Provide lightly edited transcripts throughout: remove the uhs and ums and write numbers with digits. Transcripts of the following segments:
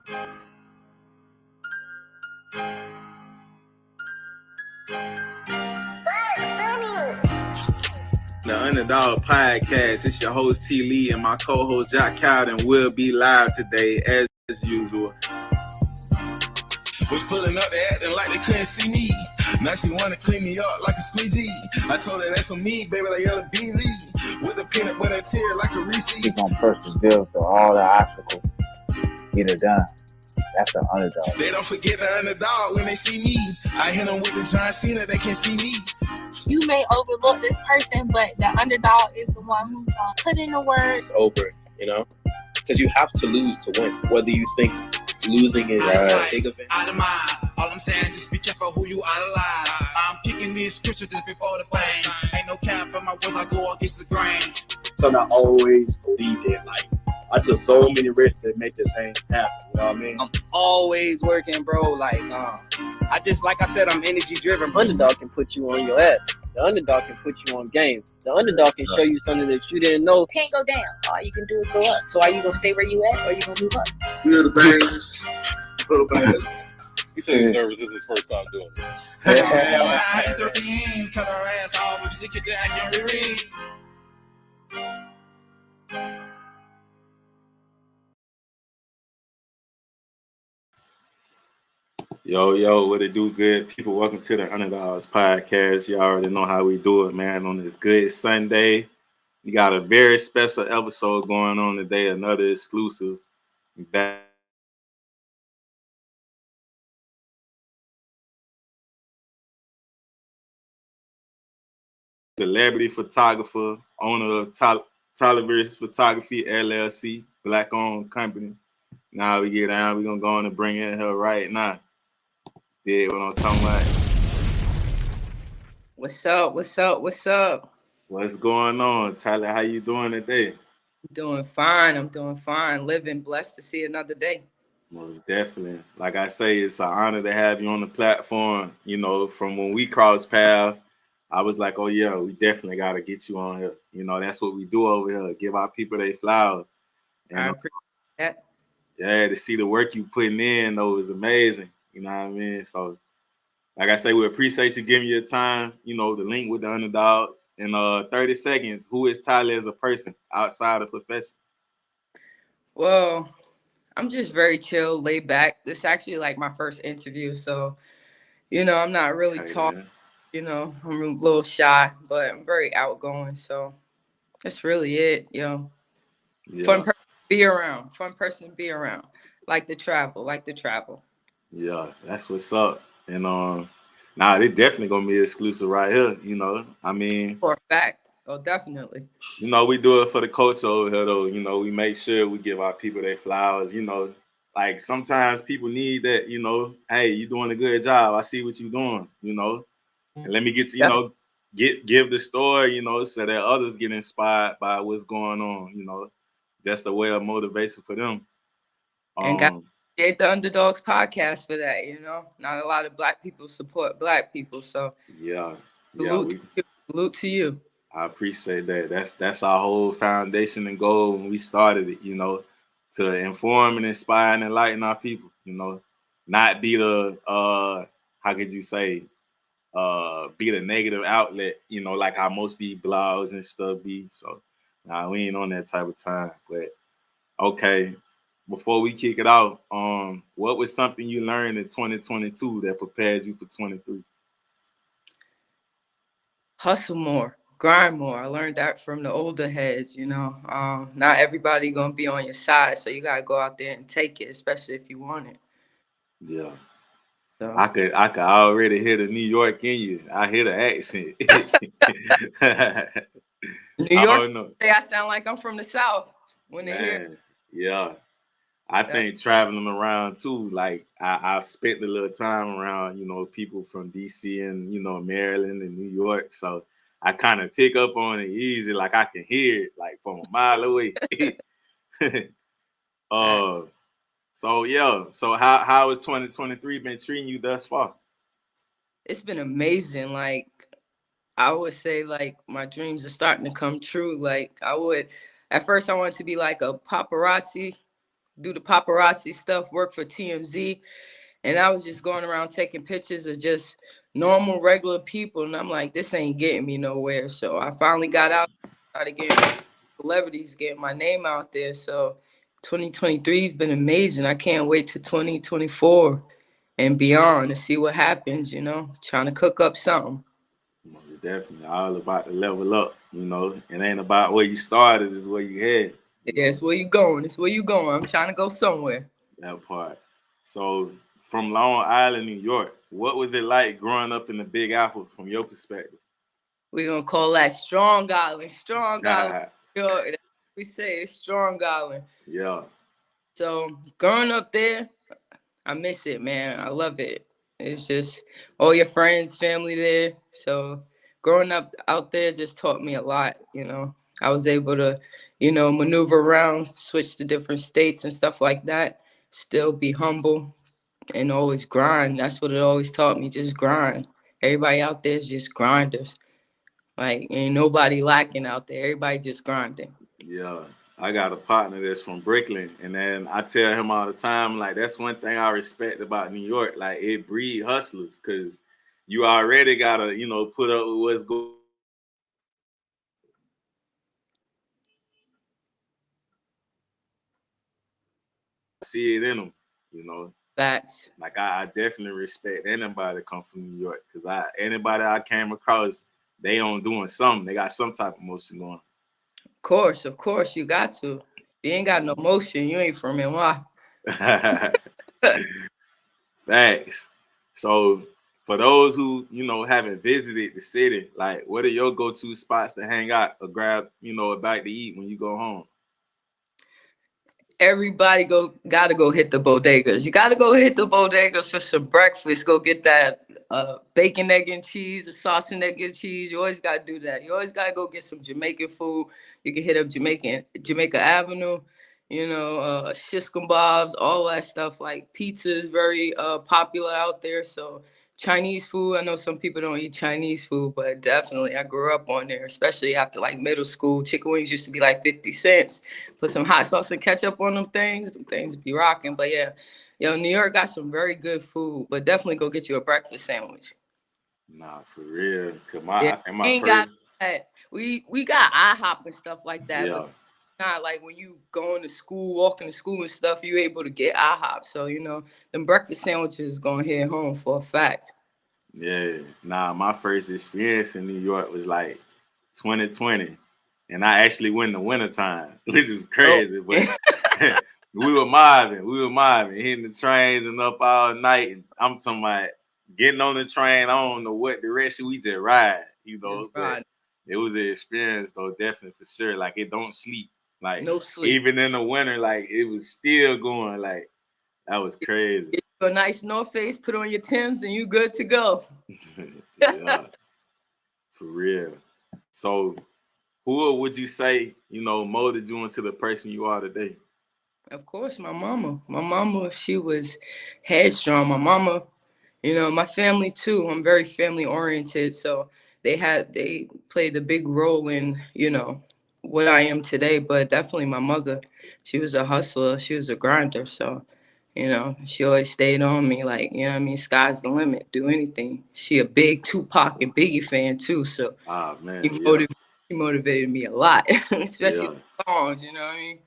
The Underdog Podcast. It's your host T. Lee and my co-host Jack Cowden will be live today as usual. Was pulling up, they acting like they couldn't see me. Now she wanna clean me up like a squeegee. I told her that's on me, baby, like yellow BZ. With the peanut butter tear like a Reese. He's gonna persevere through all the obstacles, get it done. That's the underdog. They don't forget the underdog when they see me. I hit them with the John Cena, they can't see me. You may overlook this person, but the underdog is the one who's gonna put in the work. It's over, you know, because you have to lose to win. Whether you think losing is a big event. Out of mind. All I'm saying, just be careful who you idolize. I'm picking these scriptures just before the fame. Ain't no cap in my words, I go against the grain. So I always believe that, like, I took so many risks to make this thing happen. You know what I mean? I'm always working, bro. Like, I just, like I said, I'm energy driven. Underdog can put you on your ass. The underdog can put you on game. The underdog can show you something that you didn't know. Can't go down. All you can do is go up. So are you gonna stay where you at, or are you gonna move up? Feel the bangers. Feel the bangers. He said he's nervous. This is his first time doing it. I hit the beans, cut her ass off, if she get that, I can reread. Yo, what it do, good people? Welcome to the Underdogs Podcast. You already know how we do it, man. On this good Sunday, we got a very special episode going on today, another exclusive. Back celebrity photographer, owner of Celebrity Photography LLC, black-owned company. Now we get down, we're going to go on and bring in her right now. Yeah, what I'm talking about. What's up? What's going on, Tyler? How you doing today? Doing fine. I'm doing fine. Living, blessed to see another day. Most definitely. Like I say, it's an honor to have you on the platform. You know, from when we crossed paths, I was like, oh yeah, we definitely got to get you on here. You know, that's what we do over here. Give our people their flowers. And, I appreciate that. Yeah, to see the work you putting in, though, is amazing. You know what I mean? So, like I say, we appreciate you giving your time, you know, the link with the underdogs. In 30 seconds, who is Tyler as a person outside of profession? Well, I'm just very chill, laid back. This is actually like my first interview. So, you know, I'm not really talking, you know, I'm a little shy, but I'm very outgoing. So that's really it, you know. Yeah. Fun person to be around. Like to travel. Yeah, that's what's up. And nah, this definitely gonna be exclusive right here. You know, I mean, for a fact. Oh, definitely. You know, we do it for the culture over here, though. You know, we make sure we give our people their flowers. You know, like sometimes people need that. You know, hey, you doing a good job. I see what you're doing. You know, and let me get to know, give the story. You know, so that others get inspired by what's going on. You know, that's the way of motivation for them. And the Underdogs podcast for that, you know. Not a lot of black people support black people, so salute to you. I appreciate that. That's our whole foundation and goal when we started it, you know, to inform and inspire and enlighten our people, you know, not be the how could you say be the negative outlet, you know, like how most of these blogs and stuff be. So we ain't on that type of time. But okay. Before we kick it out, what was something you learned in 2022 that prepared you for 23? Hustle more, grind more. I learned that from the older heads, you know. Not everybody gonna be on your side, so you gotta go out there and take it, especially if you want it. Yeah. So. I could already hear the New York in you. I hear the accent. New York, I sound like I'm from the South when they hear. Yeah. I think traveling around too, like I've spent a little time around, you know, people from DC and, you know, Maryland and New York. So I kind of pick up on it easy. Like I can hear it like from a mile away. So how has 2023 been treating you thus far? It's been amazing. Like I would say, like my dreams are starting to come true. Like at first I wanted to be like a paparazzi do the paparazzi stuff, work for TMZ. And I was just going around taking pictures of just normal, regular people. And I'm like, this ain't getting me nowhere. So I finally got out, started getting celebrities, getting my name out there. So 2023 has been amazing. I can't wait to 2024 and beyond to see what happens, you know, trying to cook up something. It's definitely all about the level up, you know. It ain't about where you started, it's where you head. Yeah, it's where you going. It's where you going. I'm trying to go somewhere. That part. So from Long Island, New York, what was it like growing up in the Big Apple from your perspective? We're going to call that Strong Island. Strong Island. We say it's Strong Island. Yeah. So growing up there, I miss it, man. I love it. It's just all your friends, family there. So growing up out there just taught me a lot, you know. I was able to, you know, maneuver around, switch to different states and stuff like that. Still be humble and always grind. That's what it always taught me, just grind. Everybody out there is just grinders. Like, ain't nobody lacking out there. Everybody just grinding. Yeah. I got a partner that's from Brooklyn, and then I tell him all the time, like, that's one thing I respect about New York. Like, it breed hustlers, because you already got to, you know, put up with what's going. See it in them, you know. Facts. Like, I definitely respect anybody that come from New York, because anybody I came across, they on doing something. They got some type of motion going. Of course, you got to. If you ain't got no motion, you ain't from NY. Facts. So for those who, you know, haven't visited the city, like, what are your go-to spots to hang out or grab, you know, a bite to eat when you go home? Everybody gotta go hit the bodegas. You gotta go hit the bodegas for some breakfast. Go get that bacon, egg, and cheese, a sauce and egg and cheese. You always gotta do that. You always gotta go get some Jamaican food. You can hit up Jamaica Avenue, you know, shish kebabs, all that stuff. Like pizza is very popular out there. So Chinese food, I know some people don't eat Chinese food, but definitely I grew up on there, especially after like middle school. Chicken wings used to be like 50 cents. Put some hot sauce and ketchup on them things be rocking. But yeah, yo, New York got some very good food, but definitely go get you a breakfast sandwich. Nah, for real. Cause Yeah, I think my ain't first, got that. We got IHOP and stuff like that, yeah, but not like when you going to school, walking to school and stuff, you able to get IHOP. So, you know, them breakfast sandwiches gonna hit home for a fact. yeah. Nah, my first experience in New York was like 2020, and I actually went in the wintertime, which is crazy, but we were mobbing, hitting the trains and up all night. And I'm talking about getting on the train. I don't know what direction, we just ride, you know. But it was an experience though, definitely for sure. Like, it don't sleep. Like, no sleep. Even in the winter, like, it was still going. Like, that was crazy. Get you a nice North Face, put on your Timbs, and you good to go. Yeah, for real. So, who would you say, you know, molded you into the person you are today? Of course, my mama. My mama, she was headstrong. My mama, you know, my family too. I'm very family oriented, so they played a big role in, you know, what I am today. But definitely my mother, she was a hustler. She was a grinder. So, you know, she always stayed on me, like, you know what I mean, sky's the limit. Do anything. She a big Tupac and Biggie fan too. So Man, she motivated me a lot, especially yeah. the songs, you know what I mean?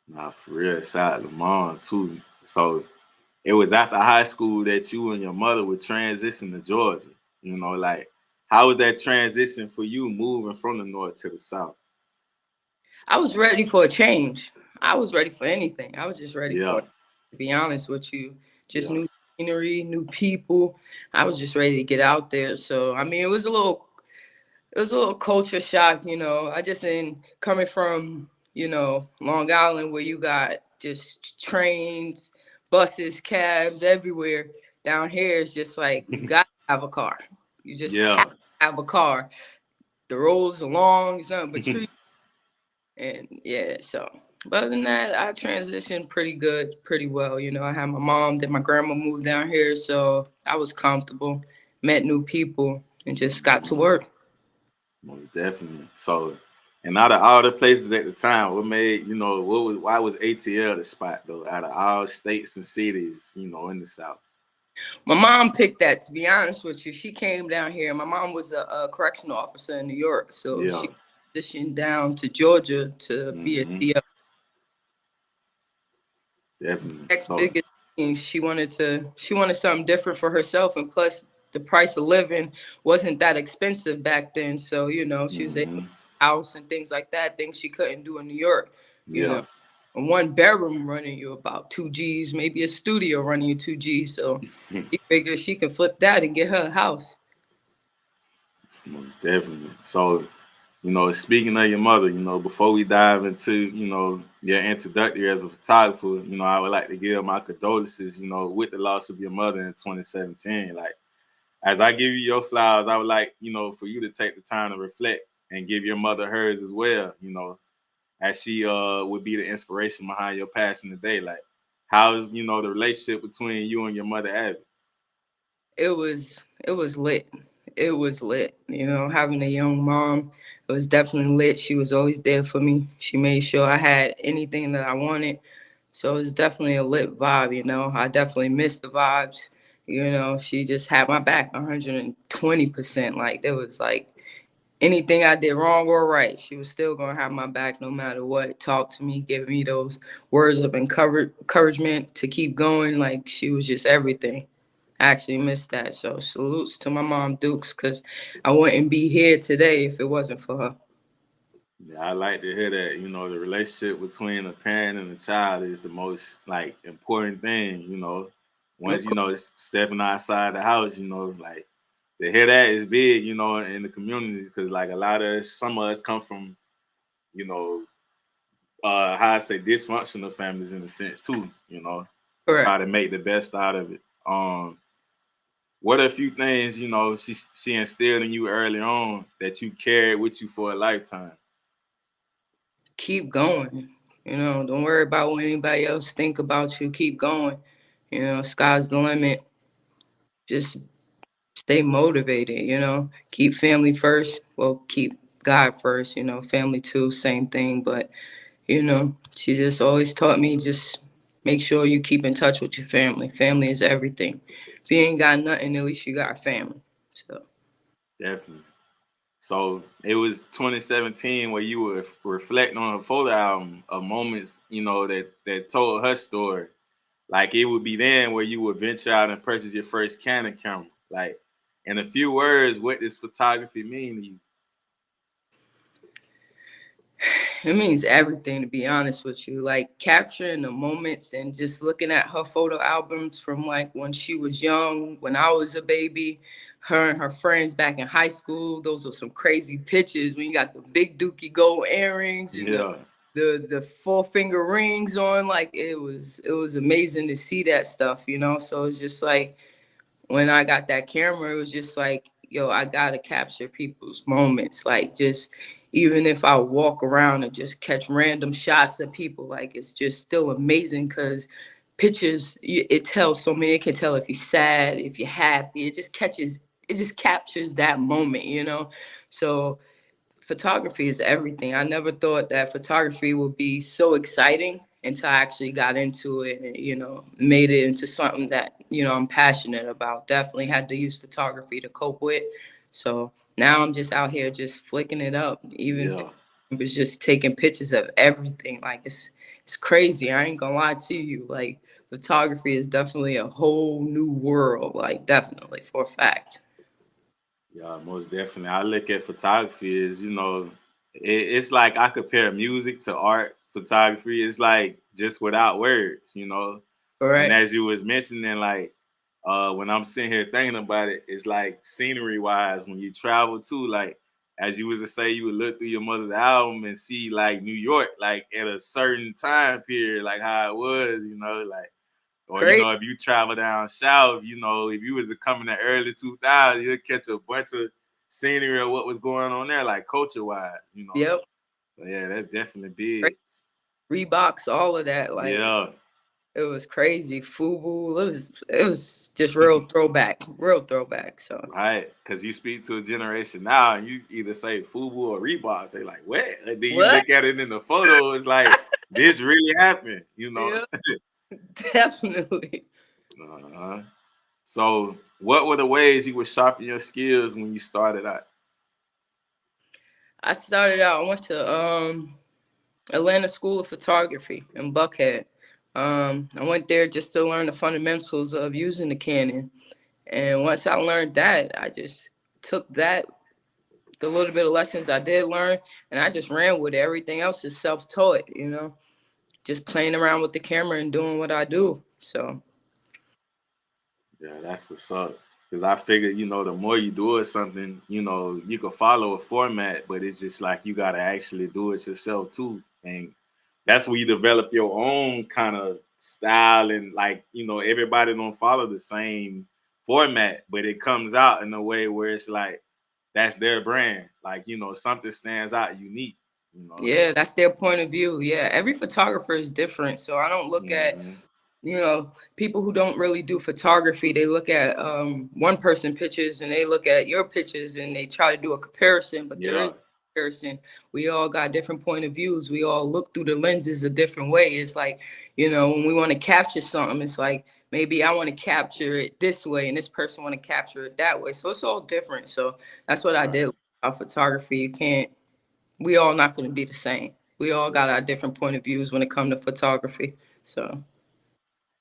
Nah, for real. Shout out to mom too. So it was after high school that you and your mother would transition to Georgia. You know, like, how was that transition for you moving from the north to the south? I was ready for a change. I was ready for anything. I was just ready for Yeah. it, to be honest with you. Just Yeah. new scenery, new people. I was just ready to get out there. So I mean, it was a little culture shock, you know. I just in coming from, you know, Long Island where you got just trains, buses, cabs everywhere. Down here it's just like you gotta have a car. You just have to have a car. The roads are long, it's nothing but trees. And yeah, so but other than that, I transitioned pretty good, pretty well. You know, I had my mom, then my grandma moved down here, so I was comfortable, met new people, and just got to work. Most definitely. So And out of all the places at the time, what made why was ATL the spot though? Out of all states and cities, in the South. My mom picked that, to be honest with you. She came down here. My mom was a correctional officer in New York, so Yeah. she transitioned down to Georgia to be a CL. Definitely. Next biggest thing, she wanted something different for herself, and plus the price of living wasn't that expensive back then. So she was able to house and things like that, things she couldn't do in New York. Yeah. A one bedroom running you about 2 G's, maybe a studio running you 2 G's. So she figured she could flip that and get her a house. Most definitely. So, speaking of your mother, before we dive into, your introductory as a photographer, I would like to give my condolences, with the loss of your mother in 2017. Like, as I give you your flowers, I would like, for you to take the time to reflect and give your mother hers as well, as she would be the inspiration behind your passion today. Like, how's, the relationship between you and your mother, Abby? It was lit. It was lit. Having a young mom, it was definitely lit. She was always there for me. She made sure I had anything that I wanted. So it was definitely a lit vibe. I definitely missed the vibes. She just had my back 120%. Like, there was like anything I did wrong or right, she was still gonna have my back no matter what. Talk to me, give me those words of encouragement to keep going. Like, she was just everything. I actually missed that. So salutes to my mom Dukes, because I wouldn't be here today if it wasn't for her. Yeah, I like to hear that. The relationship between a parent and a child is the most like important thing. Once it's stepping outside the house, like to hear that is big. In the community, because like a lot of us, some of us come from, you know, how I say dysfunctional families in a sense too. Try Correct. to make the best out of it. What are a few things she instilled in you early on that you carried with you for a lifetime? Keep going. Don't worry about what anybody else think about you. Keep going. Sky's the limit. Just stay motivated. Keep family first. Well, keep God first. Family too, same thing. But she just always taught me, just make sure you keep in touch with your family. Family is everything. If you ain't got nothing, at least you got family. So Definitely. So it was 2017 where you were reflecting on her photo album of moments, that told her story. Like it would be then where you would venture out and purchase your first Canon camera. Like, in a few words, what does photography mean to you? it means everything, to be honest with you. Like, capturing the moments and just looking at her photo albums from like when she was young, when I was a baby, her and her friends back in high school. Those are some crazy pictures when you got the big dookie gold earrings and Yeah. the 4-finger rings on. Like, it was amazing to see that stuff. So it's just like, when I got that camera, it was just like, yo, I gotta capture people's moments. Like, just even if I walk around and just catch random shots of people, like, it's just still amazing, because pictures, it tells so many. It can tell if you're sad, if you're happy. It just captures that moment. So photography is everything. I never thought that photography would be so exciting until I actually got into it and, made it into something that, I'm passionate about. Definitely had to use photography to cope with. So now I'm just out here just flicking it up. Even Yeah. it was just taking pictures of everything. Like, it's crazy. I ain't gonna lie to you. Like, photography is definitely a whole new world. Like, definitely, for a fact. Yeah, most definitely. I look at photography as, it's like I compare music to art. Photography is like just without words. And Correct. as you was mentioning, like when I'm sitting here thinking about it, it's like scenery wise, when you travel too, like as you was to say, you would look through your mother's album and see like New York, like at a certain time period, like how it was, like, or Crazy. if you travel down south, if you was to come in the early 2000s, you'd catch a bunch of scenery of what was going on there, like culture wise. Yep. So yeah, that's definitely big. Reeboks, all of that. Like, Yeah. It was crazy. Fubu. It was just real throwback. So Right, because you speak to a generation now, and you either say Fubu or Reebok, say like what, and then you what? look at it in the photo, it's like this really happened, you know. Yeah, definitely. uh So, what were the ways you would sharpen your skills when you started out? I started out. I went to Atlanta School of Photography in Buckhead. I went there just to learn the fundamentals of using the Canon. And once I learned that, I just took that, the little bit of lessons I did learn, and I just ran with it. Everything else is self-taught, just playing around with the camera and doing what I do. So, Yeah, that's what's up. Because I figured, the more you do it, something, you can follow a format, but it's just like you got to actually do it yourself too. And that's where you develop your own kind of style. And like, everybody don't follow the same format, but it comes out in a way where it's like, that's their brand. Like, something stands out unique. yeah, that's their point of view. Yeah, every photographer is different. So I don't look at Hmm. people who don't really do photography, they look at one person pictures and they look at your pictures and they try to do a comparison, but there is Yeah, no comparison. We all got different point of views. We all look through the lenses a different way. It's like, when we want to capture something, it's like maybe I want to capture it this way and this person want to capture it that way. So it's all different. So that's what I right. did with photography. We all not going to be the same. We all got our different point of views when it comes to photography. So.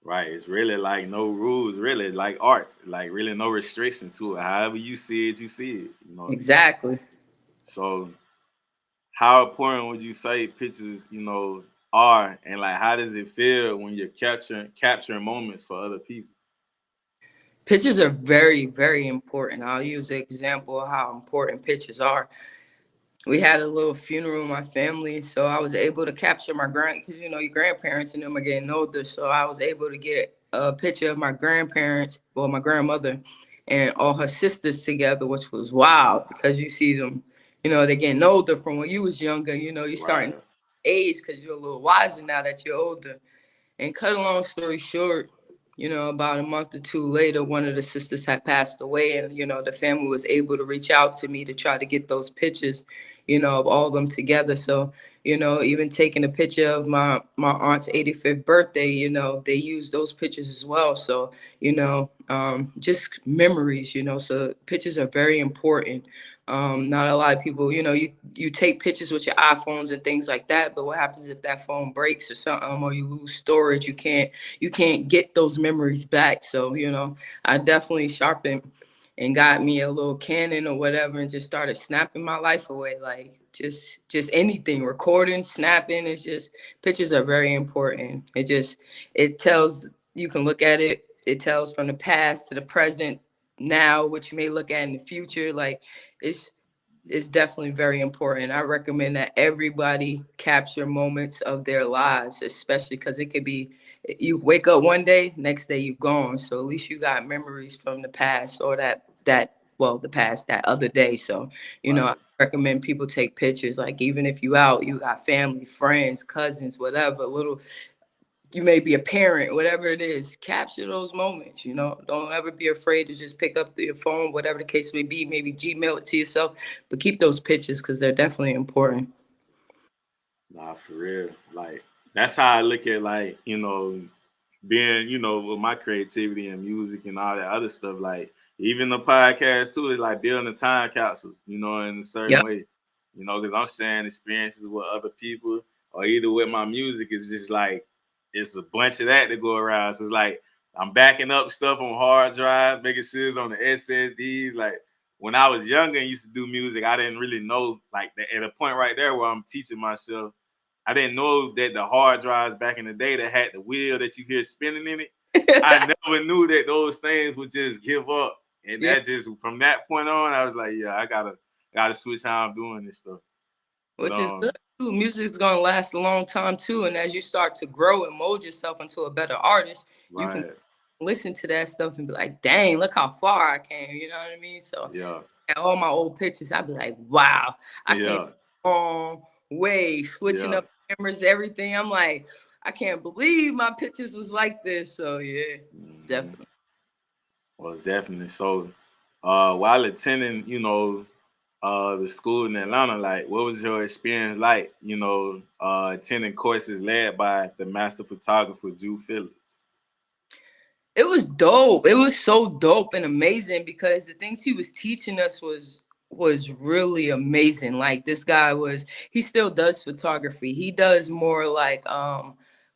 Right. It's really like no rules, really like art, like really no restriction to it. However you see it, you see it. Exactly. So how important would you say pictures, are, and like how does it feel when you're capturing moments for other people? Pictures are very, very important. I'll use an example of how important pictures are. We had a little funeral in my family, so I was able to capture my because your grandparents and them are getting older, so I was able to get a picture of my grandparents, well, my grandmother, and all her sisters together, which was wild because you see them, they're getting older from when you was younger. You're starting to Right. age because you're a little wiser now that you're older. And cut a long story short, about a month or two later, one of the sisters had passed away, and the family was able to reach out to me to try to get those pictures, of all of them together. So, even taking a picture of my aunt's 85th birthday, they used those pictures as well. So, just memories, So pictures are very important. Not a lot of people, you take pictures with your iPhones and things like that, but what happens if that phone breaks or something, or you lose storage? You can't get those memories back. So I definitely sharpened and got me a little Canon or whatever and just started snapping my life away, like just anything, recording, snapping. It's just, pictures are very important. It tells, you can look at it, it tells from the past to the present, now what you may look at in the future. Like, it's it's definitely very important. I recommend that everybody capture moments of their lives, especially because it could be, you wake up one day, next day you gone. So at least you got memories from the past, or the past, that other day. So, I Right. recommend people take pictures. Like, even if you out, you got family, friends, cousins, whatever, little, you may be a parent, whatever it is, capture those moments. Don't ever be afraid to just pick up your phone, whatever the case may be, maybe Gmail it to yourself, but keep those pictures because they're definitely important. Nah, for real. Like that's how I look at like, being, with my creativity and music and all that other stuff, like even the podcast too is like building a time capsule, in a certain Yep. way, because I'm sharing experiences with other people, or either with my music, it's just like it's a bunch of that to go around. So it's like I'm backing up stuff on hard drive, making sure it's on the SSDs. Like when I was younger and used to do music, I didn't really know, like at a point right there where I'm teaching myself, I didn't know that the hard drives back in the day that had the wheel that you hear spinning in it. I never knew that those things would just give up. And Yeah, that just, from that point on, I was like, yeah, I gotta switch how I'm doing this stuff. But which is good too. Music's gonna last a long time too, and as you start to grow and mold yourself into a better artist, you can right. listen to that stuff and be like, dang, look how far I came. You know what I mean? So Yeah. at all my old pictures, I'd be like, wow, I came Yeah. a long way, switching Yeah. up cameras, everything. I'm like, I can't believe my pictures was like this. So yeah, definitely. Well, it's definitely so. While attending, the school in Atlanta, like, what was your experience like? Attending courses led by the master photographer Drew Phillips. It was dope. It was so dope and amazing because the things he was teaching us was really amazing. Like this guy he still does photography. He does more like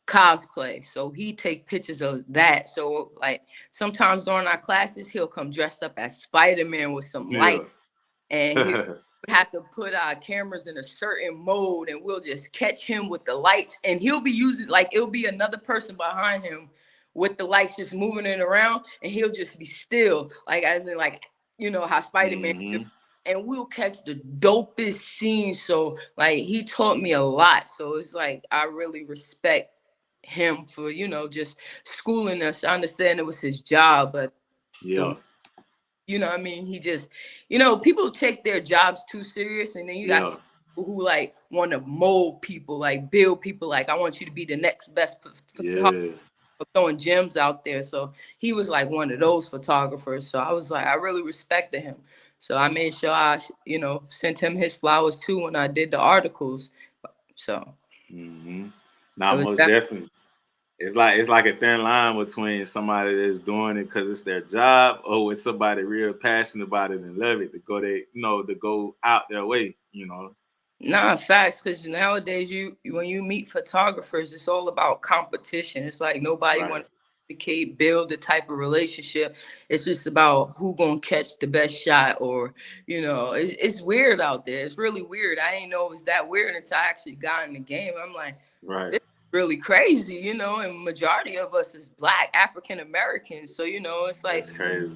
cosplay. So he take pictures of that. So like sometimes during our classes, he'll come dressed up as Spider-Man with some light, and he have to put our cameras in a certain mode, and we'll just catch him with the lights, and he'll be using like it'll be another person behind him with the lights just moving it around, and he'll just be still, like as in like how Spider-Man and we'll catch the dopest scenes. So like he taught me a lot. So it's like I really respect him for just schooling us. I understand it was his job, but I mean, he just people take their jobs too serious, and then you got people who like want to mold people, like build people, like I want you to be the next best photographer, throwing gems out there. So he was like one of those photographers. So I was like, I really respected him. So I made sure I sent him his flowers too when I did the articles. So now most definitely. It's like a thin line between somebody that's doing it because it's their job, or with somebody real passionate about it and love it to go out their way. Nah, facts. Because nowadays, when you meet photographers, it's all about competition. It's like nobody wants to build the type of relationship. It's just about who gonna catch the best shot, or it's weird out there. It's really weird. I didn't know it was that weird until I actually got in the game. I'm like, this is really crazy, and majority of us is Black African Americans. So it's like that's crazy.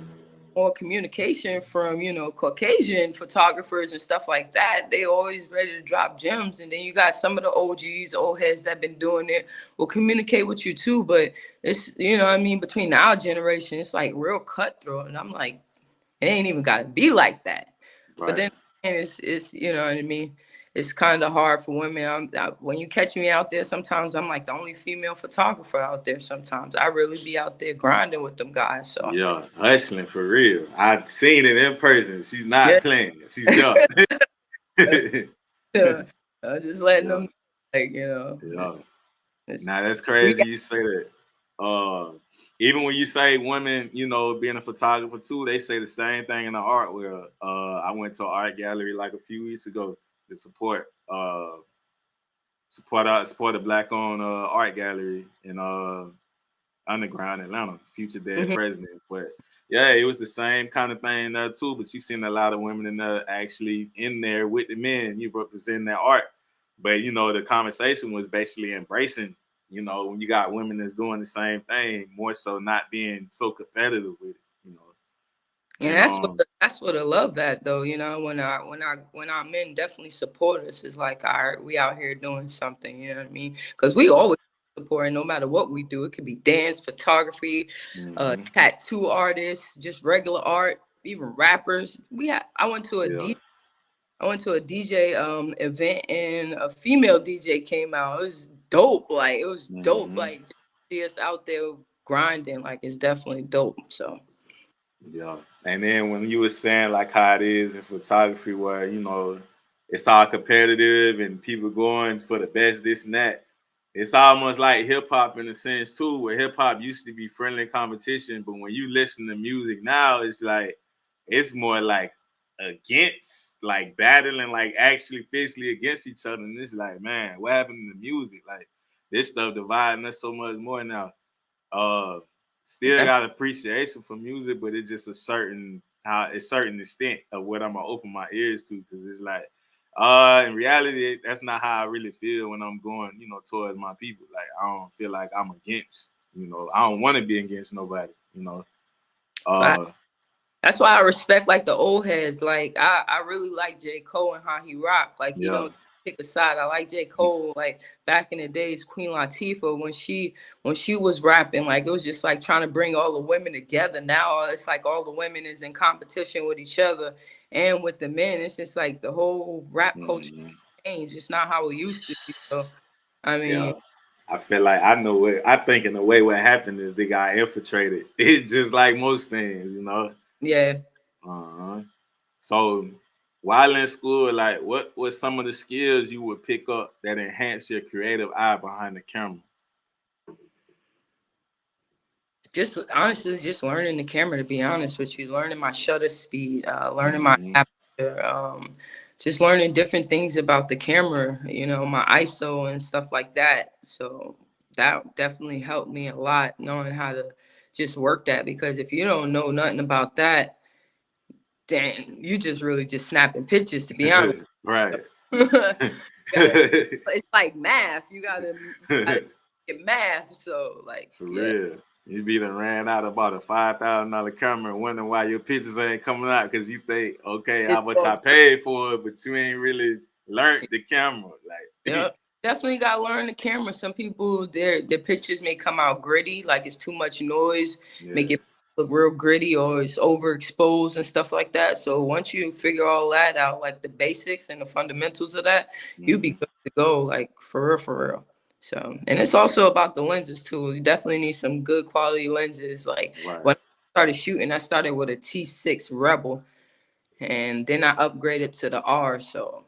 More communication from Caucasian photographers and stuff like that. They always ready to drop gems, and then you got some of the OGs, old heads that been doing it will communicate with you too. But it's between our generation, it's like real cutthroat, and I'm like, it ain't even gotta be like that. But then it's it's kind of hard for women. When you catch me out there, sometimes I'm like the only female photographer out there. Sometimes I really be out there grinding with them guys. So hustling for real. I've seen it in person. She's not playing. She's done. Just letting them, like Now that's crazy. You say that. Even when you say women, being a photographer too, they say the same thing in the art world. I went to an art gallery like a few weeks ago to support a Black-owned art gallery in Underground Atlanta, future dead president. But yeah, it was the same kind of thing there too. But you seen a lot of women in there actually in there with the men, you representing their art. But the conversation was basically embracing, when you got women that's doing the same thing, more so not being so competitive with it, And that's what I love at though, when our men definitely support us. It's like, all right, we out here doing something, you know what I mean? Because we always supporting no matter what we do. It could be dance, photography, tattoo artists, just regular art, even rappers. I went to a DJ event, and a female DJ came out. It was dope. Like it was dope. Like just see us out there grinding. Like it's definitely dope. So and then when you were saying like how it is in photography, where it's all competitive and people going for the best, this and that. It's almost like hip hop in a sense too, where hip hop used to be friendly competition, but when you listen to music now, it's like it's more like against, like battling, like actually physically against each other. And it's like, man, what happened to the music? Like this stuff dividing us so much more now. Still got appreciation for music, but it's just a certain extent of what I'm gonna open my ears to, because it's like in reality that's not how I really feel when I'm going towards my people. Like I don't feel like I'm against, I don't want to be against nobody. That's why I respect like the old heads. Like I really like J. Cole and how he rocked. Like he don't pick a side. I like J. Cole. Like back in the days, Queen Latifah, when she was rapping, like it was just like trying to bring all the women together. Now it's like all the women is in competition with each other and with the men. It's just like the whole rap culture changed. It's not how it used to be. So I mean, I feel like I know what I think in a way what happened is they got infiltrated. It's just like most things, you know. Yeah. Uh-huh. So while in school, like what was some of the skills you would pick up that enhance your creative eye behind the camera? Just honestly, just learning the camera. To be honest with you, learning my shutter speed, learning my Mm-hmm. aperture, just learning different things about the camera. You know, my ISO and stuff like that. So that definitely helped me a lot, knowing how to just work that. Because if you don't know nothing about that, then you just really just snapping pictures. To be honest, Right. it's like math. You gotta get math. So like, For yeah. real. You be done ran out about a $5,000 camera and wondering why your pictures ain't coming out because you think, okay, how much I paid for it, but you ain't really learned the camera. Like, Yep. Definitely gotta learn the camera. Some people their pictures may come out gritty, like it's too much noise, make it look real gritty, or it's overexposed and stuff like that. So once you figure all that out, like the basics and the fundamentals of that, you'll be good to go, like for real, for real. So, and it's also about the lenses too. You definitely need some good quality lenses. Like when I started shooting, I started with a T6 Rebel, and then I upgraded to the R. So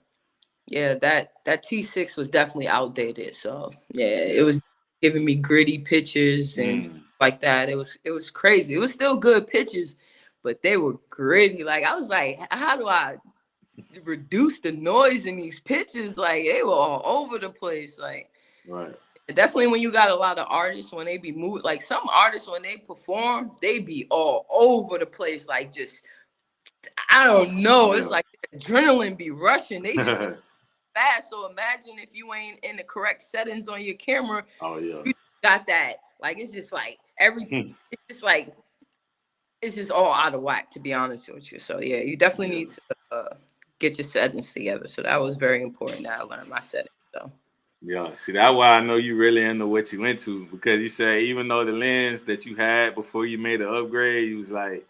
yeah, that T6 was definitely outdated. So yeah, it was giving me gritty pictures and stuff like that. It was crazy. It was still good pictures, but they were gritty. Like I was like, how do I reduce the noise in these pictures? Like they were all over the place. Like definitely when you got a lot of artists, when they be moved, like some artists when they perform, they be all over the place. Like just I don't know. It's like the adrenaline be rushing. They just fast. So imagine if you ain't in the correct settings on your camera. Oh yeah. You got that. Like it's just like everything. It's just like it's just all out of whack, to be honest with you. So yeah, you definitely need to get your settings together. So that was very important that I learned my settings. So yeah, see that's why I know you really into what you into, because you say even though the lens that you had before you made the upgrade, you was like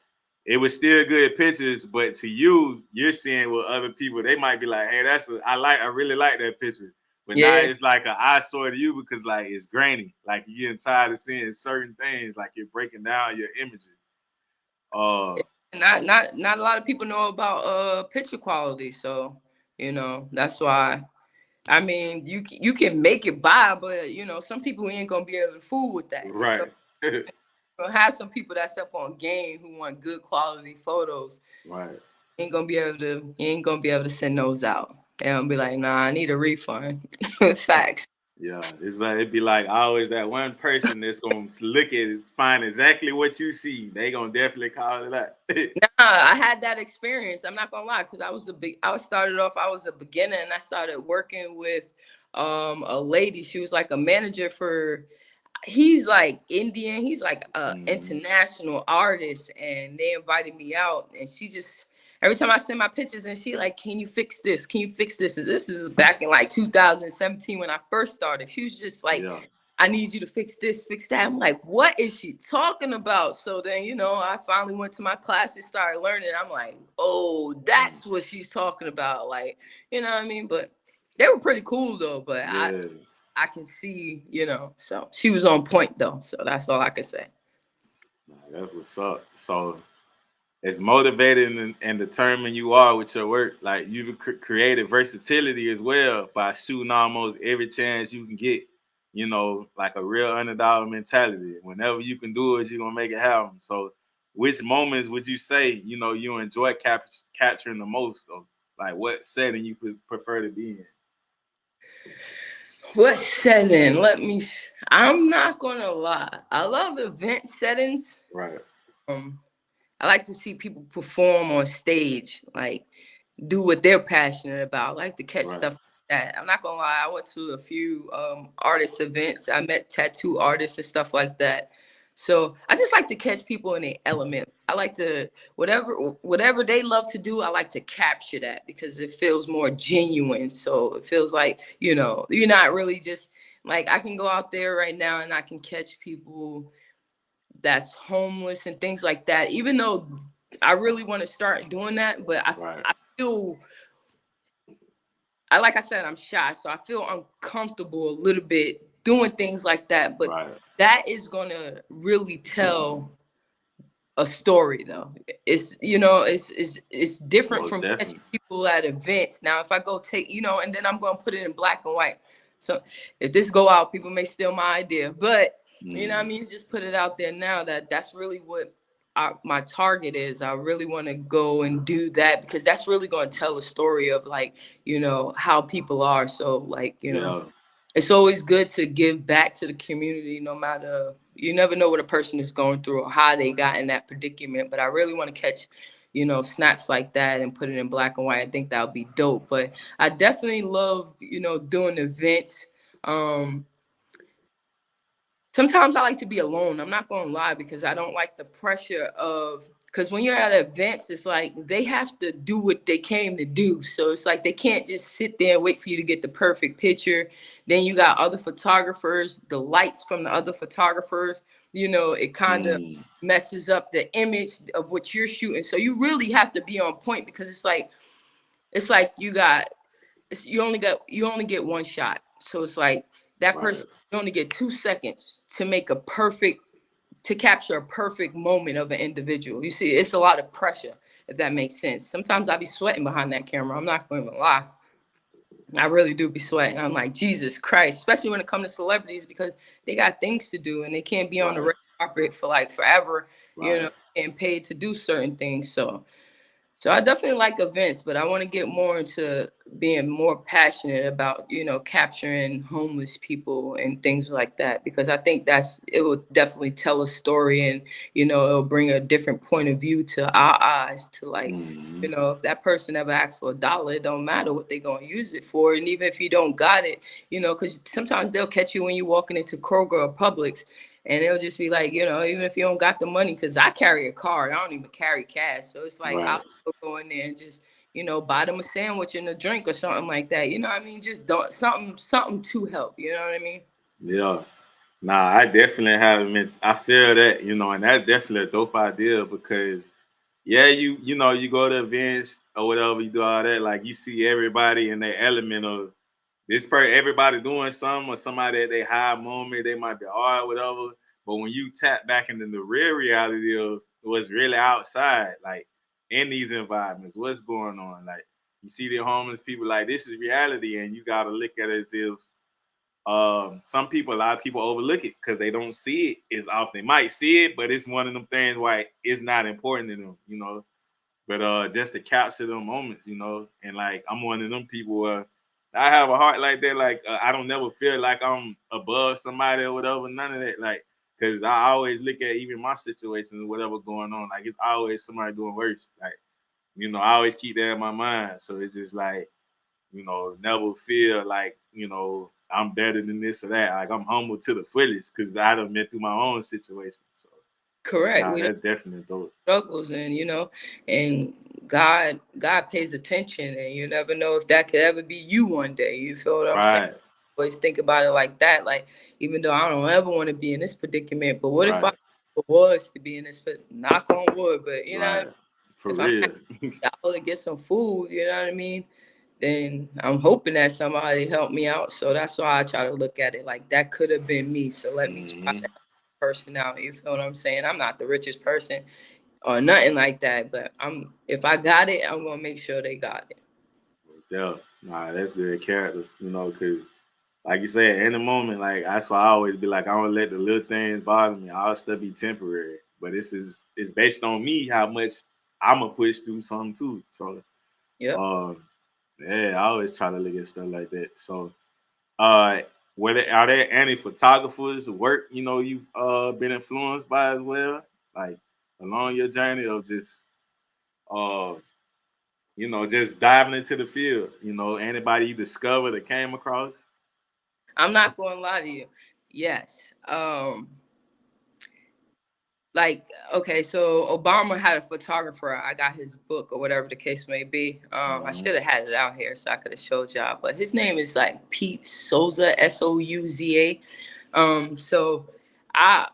it was still good pictures, but to you, you're seeing what other people they might be like, hey, I really like that picture. But now it's like an eyesore to you because like it's grainy. Like you're getting tired of seeing certain things, like you're breaking down your images. Not a lot of people know about picture quality. So, you know, that's why I mean you can make it by, but you know, some people ain't gonna be able to fool with that. Right. You'll have some people that's up on game who want good quality photos. Right. You ain't gonna be able to send those out. They're gonna be like, nah, I need a refund. Facts. Yeah, it's like it'd be like always that one person that's gonna look at it, find exactly what you see. They gonna definitely call it out. Nah, I had that experience. I'm not gonna lie, because I was a beginner, and I started working with a lady. She was like a manager for. He's like Indian. He's like an international artist, and they invited me out. And she just every time I send my pictures, and she like, "Can you fix this? Can you fix this?" And this is back in like 2017 when I first started. She was just like, "I need you to fix this, fix that." I'm like, "What is she talking about?" So then, you know, I finally went to my classes, started learning. I'm like, "Oh, that's what she's talking about." Like, you know what I mean? But they were pretty cool though. But I can see, you know, so she was on point though. So that's all I can say. That's what's up. So as motivated and determined you are with your work, like you've created versatility as well by shooting almost every chance you can get, you know, like a real underdog mentality. Whenever you can do it, you're going to make it happen. So which moments would you say, you know, you enjoy capturing the most, or like what setting you prefer to be in? What setting? I'm not gonna lie. I love event settings. Right. I like to see people perform on stage, like do what they're passionate about. I like to catch stuff like that. I'm not gonna lie. I went to a few artist events. I met tattoo artists and stuff like that. So I just like to catch people in their element. I like to whatever they love to do. I like to capture that because it feels more genuine. So it feels like, you know, you're not really just like I can go out there right now and I can catch people that's homeless and things like that. Even though I really want to start doing that, but I feel like I said, I'm shy, so I feel uncomfortable a little bit doing things like that. But right. that is gonna really tell a story though. It's, you know, it's different Most from catching definitely. people at events. Now if I go take, you know, and then I'm gonna put it in black and white. So if this go out, people may steal my idea. But you know what I mean, just put it out there now that that's really what my target is. I really want to go and do that because that's really going to tell a story of, like, you know, how people are. So, like, you know, Yeah. it's always good to give back to the community, no matter, you never know what a person is going through or how they got in that predicament. But I really want to catch, you know, snaps like that and put it in black and white. I think that would be dope. But I definitely love, you know, doing events. Sometimes I like to be alone. I'm not going to lie, because I don't like the pressure of, because when you're at events, it's like they have to do what they came to do. So it's like they can't just sit there and wait for you to get the perfect picture. Then you got other photographers, the lights from the other photographers, you know, it kind of messes up the image of what you're shooting. So you really have to be on point, because it's like you only get one shot. So it's like that person, you only get 2 seconds to capture a perfect moment of an individual. You see, it's a lot of pressure, if that makes sense. Sometimes I be sweating behind that camera. I'm not going to lie. I really do be sweating. I'm like, Jesus Christ, especially when it comes to celebrities, because they got things to do and they can't be on the red carpet for like forever, you know, and paid to do certain things. So I definitely like events, but I want to get more into being more passionate about, you know, capturing homeless people and things like that, because I think it will definitely tell a story, and, you know, it'll bring a different point of view to our eyes to, like, you know, if that person ever asks for $1, it don't matter what they're going to use it for. And even if you don't got it, you know, because sometimes they'll catch you when you're walking into Kroger or Publix. And it'll just be like, you know, even if you don't got the money, because I carry a card, I don't even carry cash. So it's like, I'll still go in there and just, you know, buy them a sandwich and a drink or something like that. You know what I mean? Just don't something to help. You know what I mean? Yeah. Nah, I definitely haven't. I feel that, you know, and that's definitely a dope idea, because yeah, you know, you go to events or whatever, you do all that, like you see everybody in their element of everybody doing something, or somebody at their high moment, they might be hard, whatever. But when you tap back into the real reality of what's really outside, like in these environments, what's going on, like you see the homeless people, like this is reality, and you gotta look at it as if a lot of people overlook it because they don't see it as often. They might see it, but it's one of them things why it's not important to them, you know. But just to capture them moments, you know, and like I'm one of them people where I have a heart like that. Like I don't never feel like I'm above somebody or whatever. None of that. Like, because I always look at even my situation, whatever going on. Like it's always somebody doing worse. Like, you know, I always keep that in my mind. So it's just like, you know, never feel like, you know, I'm better than this or that. Like I'm humble to the fullest because I done been through my own situation. So Correct. nah, that's definitely dope. Struggles, and, you know, and God pays attention, and you never know if that could ever be you one day. You feel what I'm saying? Right. Always think about it like that. Like, even though I don't ever want to be in this predicament, but what if I was to be in this, knock on wood, but you know, For if I'm real. out to get some food, you know what I mean? Then I'm hoping that somebody help me out. So that's why I try to look at it like that could have been me. So let me try to help the person out. You feel what I'm saying? I'm not the richest person or nothing like that, but if I got it, I'm gonna make sure they got it. Yeah, nah, that's good character, you know, because like you said, in the moment, like that's why I always be like, I don't let the little things bother me. All stuff be temporary. But it's based on me how much I'ma push through something too. So yeah, yeah, I always try to look at stuff like that. So uh are there any photographers work, you know, you've been influenced by as well? Like along your journey of just uh you know, just diving into the field, you know, anybody you discovered or came across? I'm not gonna lie to you. Yes. Like, okay, so Obama had a photographer. I got his book or whatever the case may be. I should have had it out here so I could have showed y'all. But his name is like Pete Souza, Souza. So I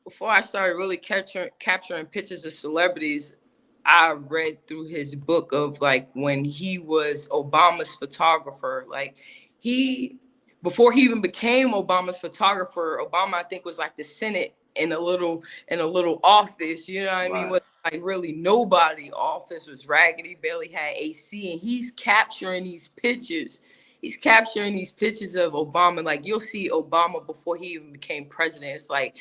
before I started really capturing pictures of celebrities, I read through his book of like when he was Obama's photographer. Like he before he even became Obama's photographer, Obama, I think, was like the Senate in a little office, you know what I mean? With like really nobody. Office was raggedy, barely had AC, and he's capturing these pictures. He's capturing these pictures of Obama. Like, you'll see Obama before he even became president. It's like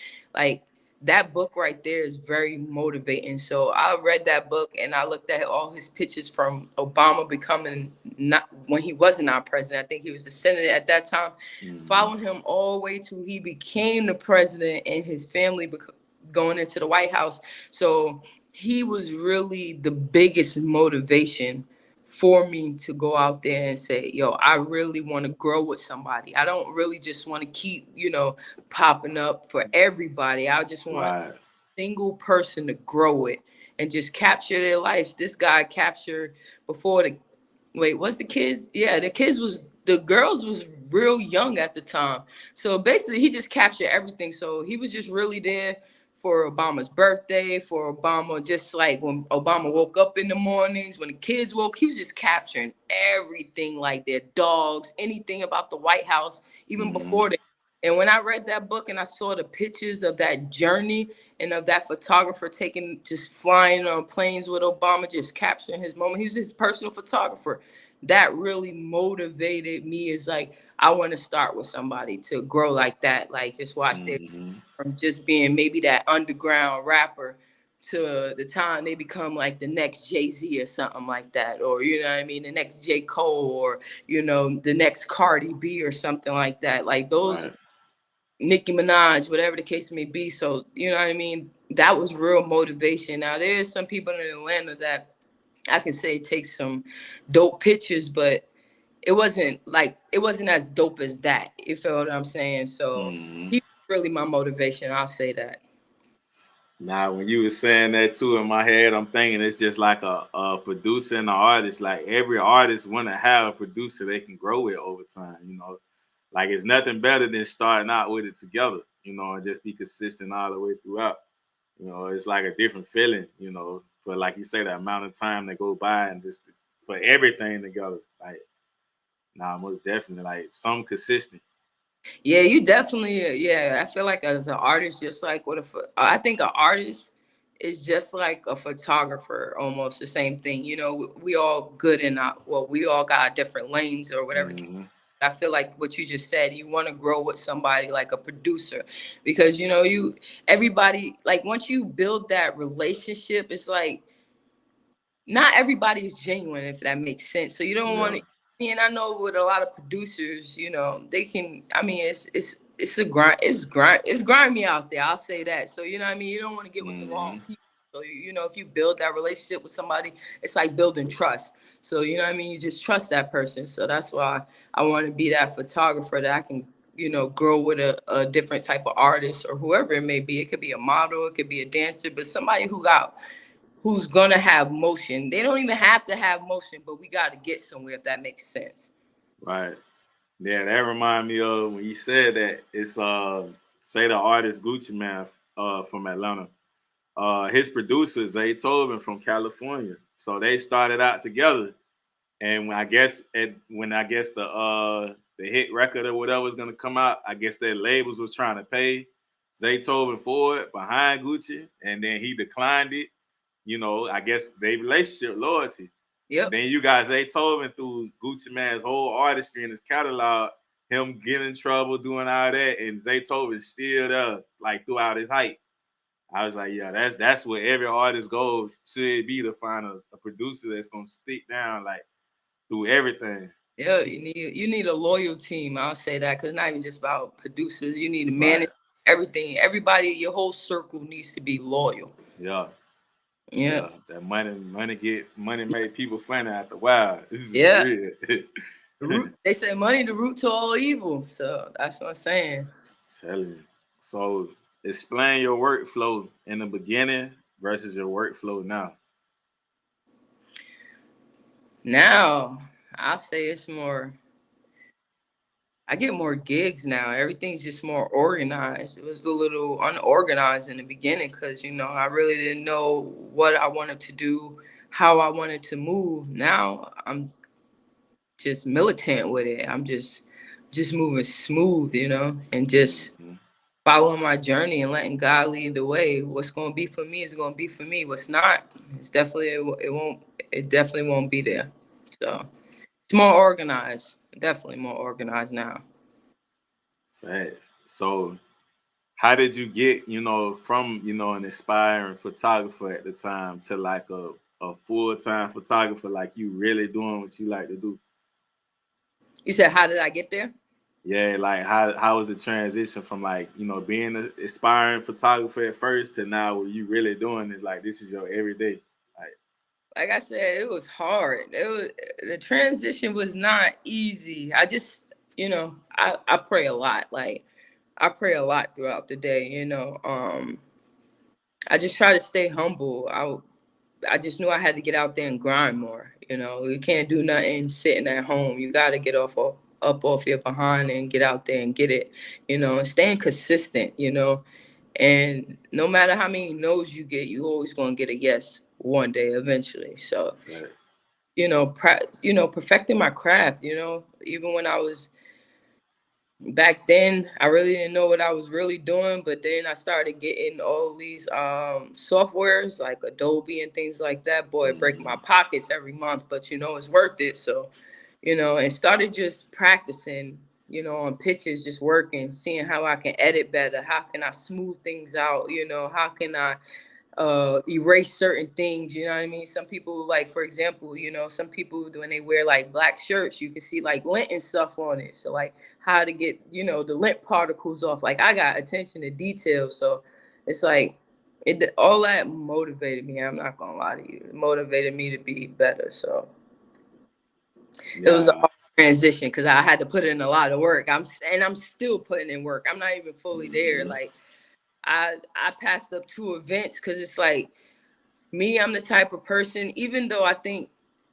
that book right there is very motivating. So I read that book and I looked at all his pictures from Obama becoming, not when he wasn't our president. I think he was the senator at that time. Following him all the way to he became the president and his family going into the White House. So he was really the biggest motivation for me to go out there and say, yo, I really want to grow with somebody. I don't really just want to keep, popping up for everybody. I just want a single person to grow it and just capture their lives. This guy captured before what's the kids? Yeah, the girls was real young at the time. So basically he just captured everything. So he was just really there for Obama's birthday, for Obama, just like when Obama woke up in the mornings, when the kids woke, he was just capturing everything, like their dogs, anything about the White House, even before that. And when I read that book and I saw the pictures of that journey and of that photographer just flying on planes with Obama, just capturing his moment, he was his personal photographer. That really motivated me. Is like, I want to start with somebody to grow like that. Like, just watch their from just being maybe that underground rapper to the time they become like the next Jay-Z or something like that, or the next J. Cole, or the next Cardi B or something like that. Like those Nicki Minaj, whatever the case may be. So that was real motivation. Now there's some people in Atlanta that I can say take some dope pictures, but it wasn't as dope as that. You feel what I'm saying? So he really my motivation. I'll say that. Now, when you were saying that too, in my head, I'm thinking it's just like a producer and an artist. Like every artist want to have a producer they can grow with over time. Like it's nothing better than starting out with it together. And just be consistent all the way throughout. It's like a different feeling. But like you say, the amount of time that go by and just for everything together. Like, most definitely, like some consistent. Yeah, you definitely. Yeah, I feel like as an artist, just like I think an artist is just like a photographer, almost the same thing. We all good in we all got different lanes or whatever. I feel like what you just said, you want to grow with somebody like a producer, because everybody, like once you build that relationship, it's like not everybody is genuine, if that makes sense. So you don't want to. And I know with a lot of producers, they can. I mean, it's a grind. It's grimy out there. I'll say that. So you don't want to get with the wrong people. So if you build that relationship with somebody, it's like building trust. So you just trust that person. So that's why I want to be that photographer that I can grow with a different type of artist or whoever it may be. It could be a model, it could be a dancer, but somebody who's gonna have motion. They don't even have to have motion, but we got to get somewhere, if that makes sense. Right. Yeah, that remind me of when you said that. It's say the artist Gucci Man from Atlanta. His producer Zay Tobin from California. So they started out together, and when I guess the hit record or whatever was gonna come out, I guess their labels was trying to pay Zay Tobin for it behind Gucci, and then he declined it. I guess they relationship loyalty. Yep. Then you got Zay Tobin through Gucci Man's whole artistry and his catalog, him getting in trouble, doing all that, and Zay Tobin still there, like throughout his hype. I was like, yeah, that's where every artist goes should be, to find a producer that's gonna stick down like through everything. Yeah, you need a loyal team. I'll say that, because it's not even just about producers. You need to manage everything. Everybody, your whole circle needs to be loyal. Yeah. Yeah. That money made people funny after a while. This is real. They say money the root to all evil. So that's what I'm saying. Telling you. So explain your workflow in the beginning versus your workflow now. Now, I'll say it's more. I get more gigs now. Everything's just more organized. It was a little unorganized in the beginning because, I really didn't know what I wanted to do, how I wanted to move. Now I'm just militant with it. I'm just just moving smooth, you know, and just following my journey and letting God lead the way. What's going to be for me is going to be for me. What's not, it's definitely, it definitely won't be there. So it's more organized, definitely more organized now. Right. So how did you get, you know, from, you know, an aspiring photographer at the time to like a full-time photographer, like you really doing what you like to do? You said, how did I get there? Yeah, like how was the transition from like, you know, being an aspiring photographer at first to now what you really doing is like this is your everyday. Like I said, it was hard. The transition was not easy. I just, you know, I pray a lot. Like I pray a lot throughout the day, you know. I just try to stay humble. I just knew I had to get out there and grind more. You know, you can't do nothing sitting at home. You got to get up off your behind and get out there and get it. You know, and staying consistent. You know, and no matter how many no's you get, you always gonna get a yes one day eventually. So, Right. you know, perfecting my craft. You know, even when I was back then, I really didn't know what I was really doing, but then I started getting all these softwares like Adobe and things like that. Boy, it break my pockets every month, but you know, it's worth it. So, you know, and started just practicing, you know, on pictures, just working, seeing how I can edit better, how can I smooth things out, you know, how can I erase certain things, you know what I mean? Some people, like, for example, you know, some people when they wear like black shirts, you can see like lint and stuff on it. So like how to get, you know, the lint particles off. Like I got attention to detail. So it's like all that motivated me. I'm not gonna lie to you. It motivated me to be better. So it was a Yeah. hard transition because I had to put in a lot of work. I'm still putting in work. I'm not even fully there. Like I passed up 2 events because it's like me, I'm the type of person, even though I think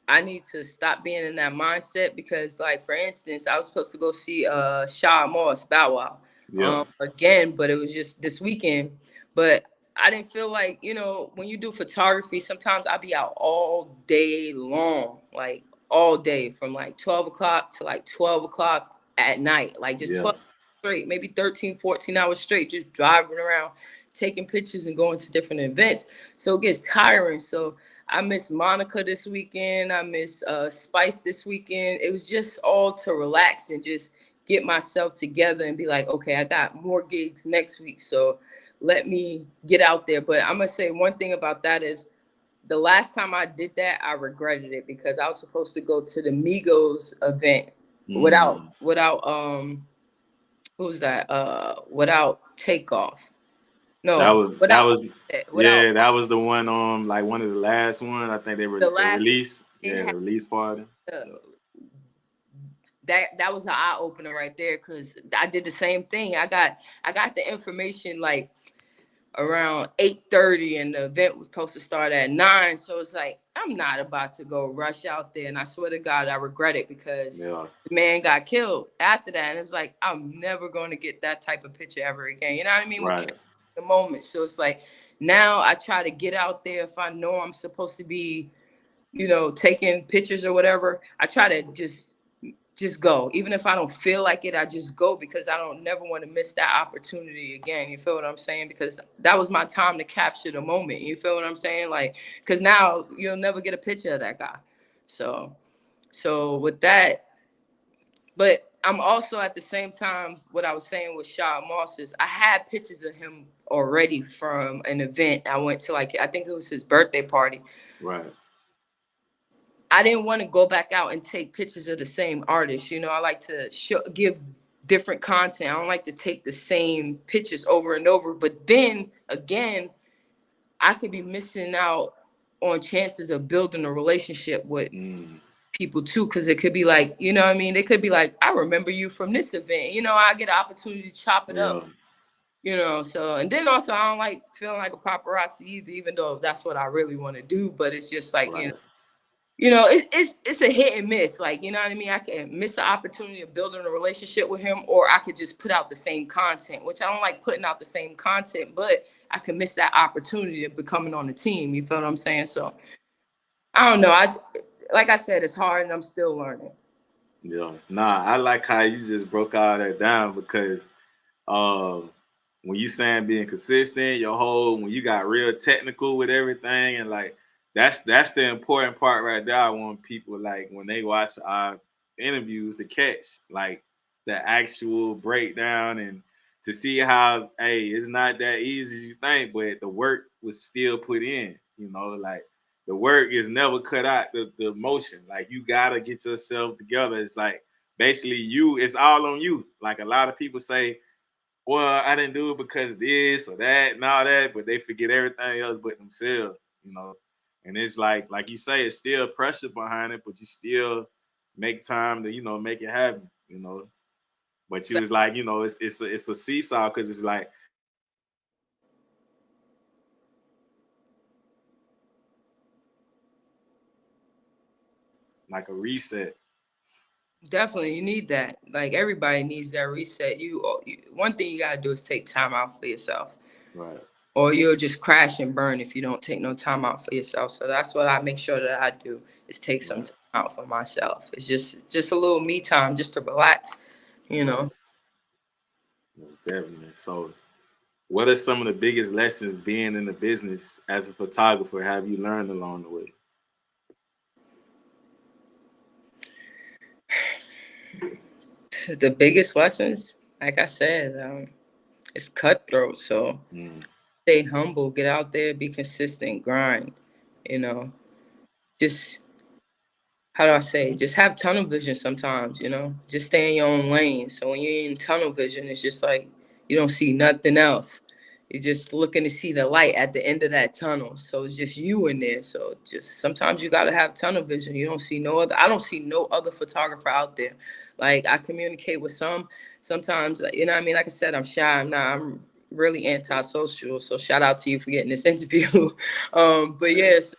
I need to stop being in that mindset because, like, for instance, I was supposed to go see Shaw Moss Bow Wow Yeah. again, but it was just this weekend. But I didn't feel like, you know, when you do photography, sometimes I'll be out all day long, like all day from like 12 o'clock to like 12 o'clock at night, like just Yeah. 12 straight, maybe 13, 14 hours straight, just driving around, taking pictures and going to different events. So it gets tiring. So I miss Monica this weekend. I miss Spice this weekend. It was just all to relax and just get myself together and be like, okay, I got more gigs next week. So let me get out there. But I'm going to say one thing about that is the last time I did that, I regretted it because I was supposed to go to the Migos event without who's that? Without Takeoff. That No, was that without was without yeah, that was the one like one of the last one. I think they were the the last release. they Yeah, had the release party. that was an eye opener right there because I did the same thing. I got the information like around 8:30 and the event was supposed to start at 9. So it's like I'm not about to go rush out there. And I swear to God, I regret it because Yeah. the man got killed after that. And it's like I'm never going to get that type of picture ever again. You know what I mean? Right. The moment. So it's like now I try to get out there if I know I'm supposed to be, you know, taking pictures or whatever. I try to just go. Even if I don't feel like it, I just go because I don't never want to miss that opportunity again. You feel what I'm saying? Because that was my time to capture the moment. You feel what I'm saying? Like, because now you'll never get a picture of that guy. So with that, but I'm also at the same time, what I was saying with Shaw Moss is I had pictures of him already from an event I went to, like, I think it was his birthday party. Right. I didn't want to go back out and take pictures of the same artist. You know, I like to give different content. I don't like to take the same pictures over and over. But then again, I could be missing out on chances of building a relationship with people too. Cause it could be like, you know what I mean? It could be like, I remember you from this event. You know, I get an opportunity to chop it up. You know, so, and then also I don't like feeling like a paparazzi either, even though that's what I really want to do. But it's just like, you know, it's a hit and miss. Like, you know what I mean? I can miss the opportunity of building a relationship with him, or I could just put out the same content, which I don't like putting out the same content, but I can miss that opportunity of becoming on the team. You feel what I'm saying? So I don't know. Like I said, it's hard and I'm still learning. Yeah. Nah, I like how you just broke all that down because uh when you saying being consistent, your whole when you got real technical with everything and like that's the important part right there. I want people like when they watch our interviews to catch like the actual breakdown and to see how hey it's not that easy as you think, but the work was still put in, like the work is never cut out the motion. Like you gotta get yourself together. It's like basically it's all on you. Like a lot of people say, well, I didn't do it because this or that and all that, but they forget everything else but themselves. And it's like you say, it's still pressure behind it, but you still make time to, make it happen. But you was like, it's a seesaw because it's like a reset. Definitely, you need that. Like everybody needs that reset. One thing you gotta do is take time out for yourself. Right. Or you'll just crash and burn if you don't take no time out for yourself. So that's what I make sure that I do is take some time out for myself. It's just a little me time just to relax. Definitely. So what are some of the biggest lessons being in the business as a photographer have you learned along the way? The biggest lessons, like I said, it's cutthroat. So stay humble, get out there, be consistent, grind. You know, just how do I say? Just have tunnel vision sometimes. Just stay in your own lane. So when you're in tunnel vision, it's just like you don't see nothing else. You're just looking to see the light at the end of that tunnel. So it's just you in there. So just sometimes you gotta have tunnel vision. You don't see no other. I don't see no other photographer out there. Like I communicate with sometimes, what I mean? Like I said, I'm shy. I'm really antisocial. So shout out to you for getting this interview. But yes.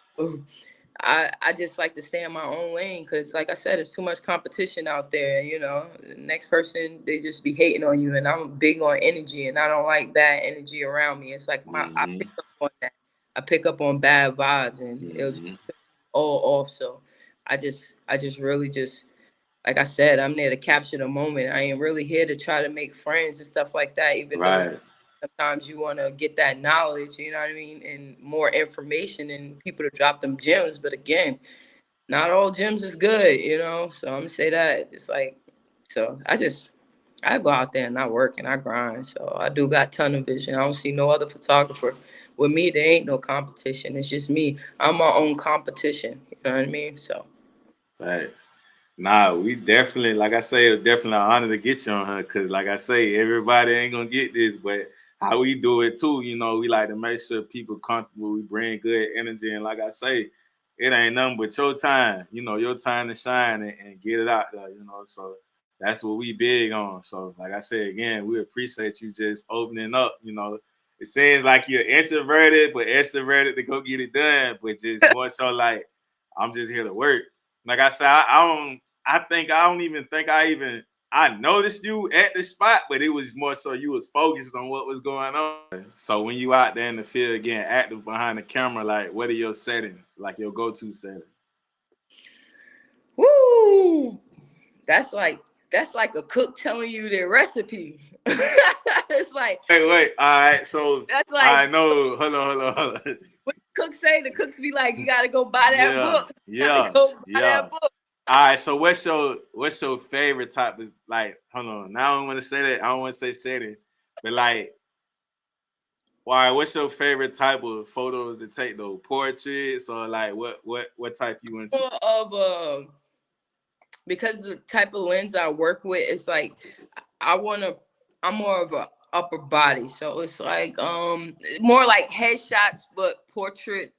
I just like to stay in my own lane because, like I said, it's too much competition out there. The next person, they just be hating on you. And I'm big on energy, and I don't like bad energy around me. It's like I pick up on that. I pick up on bad vibes, and it'll just all off. So I just really just, like I said, I'm there to capture the moment. I ain't really here to try to make friends and stuff like that, even though sometimes you want to get that knowledge, you know what I mean, and more information and people to drop them gems. But again, not all gems is good. So I'm gonna say that. Just like, so I go out there and I work and I grind. So I do got ton of vision. I don't see no other photographer. With me, there ain't no competition. It's just me. I'm my own competition. You know what I mean? So. Right. Nah, we definitely, like I say, it's definitely an honor to get you on her because, like I say, everybody ain't gonna get this, but how we do it too, we like to make sure people comfortable. We bring good energy, and like I say, it ain't nothing but your time, your time to shine and get it out there. So that's what we big on. So, like I said again, we appreciate you just opening up. It seems like you're introverted, but extroverted to go get it done, but just more so like I'm just here to work. Like I said, I don't even think I noticed you at the spot, but it was more so you was focused on what was going on. So when you out there in the field getting active behind the camera, like what are your settings, like your go-to settings? Woo! That's like a cook telling you their recipe. It's like wait. All right, so that's like I know. Hold on. What the cooks say? The cooks be like, you gotta go buy that book. Yeah. That book. All right, so what's your favorite type of like? Hold on, now I don't want to say that. I don't want to say settings, but like, why? What's your favorite type of photos to take though? Portraits or like what type you into? Of because the type of lens I work with is like I'm more of a upper body, so it's like more like headshots but portrait.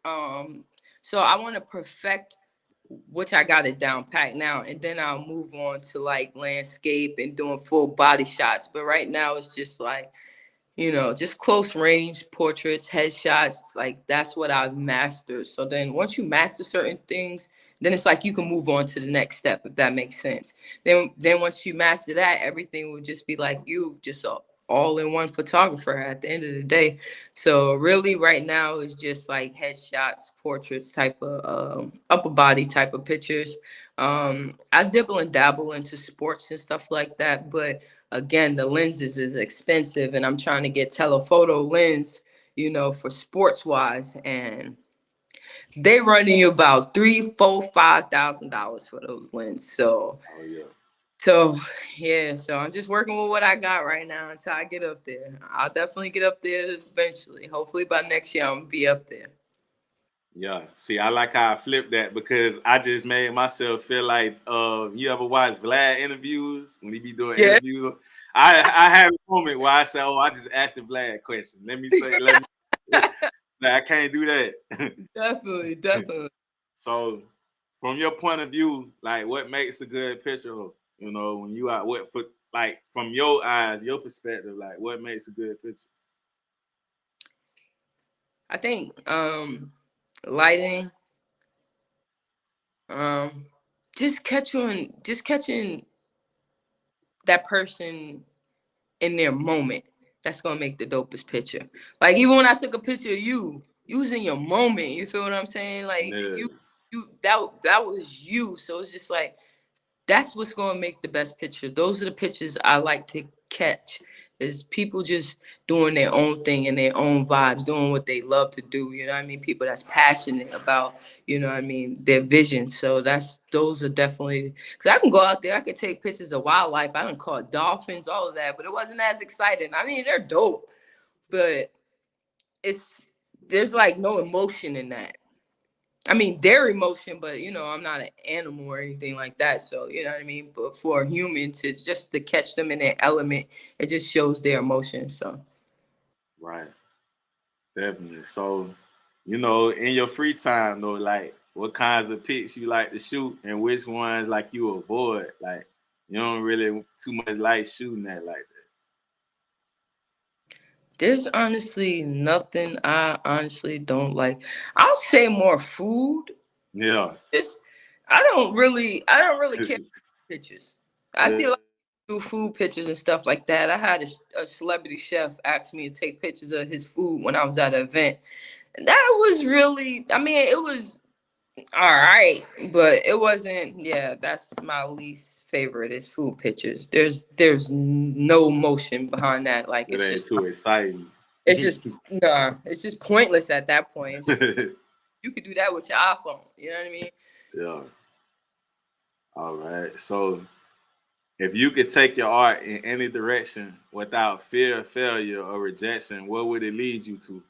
So I want to perfect, which I got it down packed now, and then I'll move on to like landscape and doing full body shots. But right now it's just like, just close range portraits, headshots. Like that's what I've mastered. So then once you master certain things, then it's like you can move on to the next step, if that makes sense. Then once you master that, everything will just be like you, just all-in-one photographer at the end of the day. So really right now it's just like headshots, portraits type of upper body type of pictures. I dibble and dabble into sports and stuff like that, but again, the lenses is expensive and I'm trying to get telephoto lens, you know, for sports wise, and they running you about $3, $4, $5,000 for those lenses. So so yeah, so I'm just working with what I got right now until I get up there. I'll definitely get up there eventually. Hopefully by next year I'm gonna be up there. Yeah. See, I like how I flipped that because I just made myself feel like you ever watch Vlad interviews when he be doing Yeah. interviews? I had a moment where I said, "Oh, I just asked the Vlad question. Let me say, let me." Like, I can't do that. Definitely. So, from your point of view, like, what makes a good picture? You know, when you out, like, from your eyes, your perspective, like, what makes a good picture? I think lighting, just catching that person in their moment. That's gonna make the dopest picture. Like even when I took a picture of you, you was in your moment. You feel what I'm saying? Like Yeah. you that was you. So it's just like that's what's gonna make the best picture. Those are the pictures I like to catch. Is people just doing their own thing and their own vibes, doing what they love to do. You know what I mean? People that's passionate about, you know what I mean, their vision. So those are definitely, because I can go out there, I can take pictures of wildlife. I done caught dolphins, all of that, but it wasn't as exciting. I mean, they're dope, but there's like no emotion in that. I mean, their emotion, but you know, I'm not an animal or anything like that. So, you know what I mean? But for a human to catch them in their element, it just shows their emotion. So, Right. Definitely. So, you know, in your free time though, like what kinds of pics you like to shoot and which ones like you avoid? Like you don't really too much like shooting that like there's honestly nothing I honestly don't like. I'll say more food. that. It's, I don't really care for pictures. I see a lot of food pictures and stuff like that. I had a celebrity chef ask me to take pictures of his food when I was at an event. And that was really, I mean, it was all right, but it wasn't. Yeah, that's my least favorite is food pictures. There's no motion behind that. Like It ain't too exciting. it's just nah. It's just pointless at that point. It's just you could do that with your iPhone. You know what I mean? Yeah. All right. So if you could take your art in any direction without fear of failure or rejection, what would it lead you to?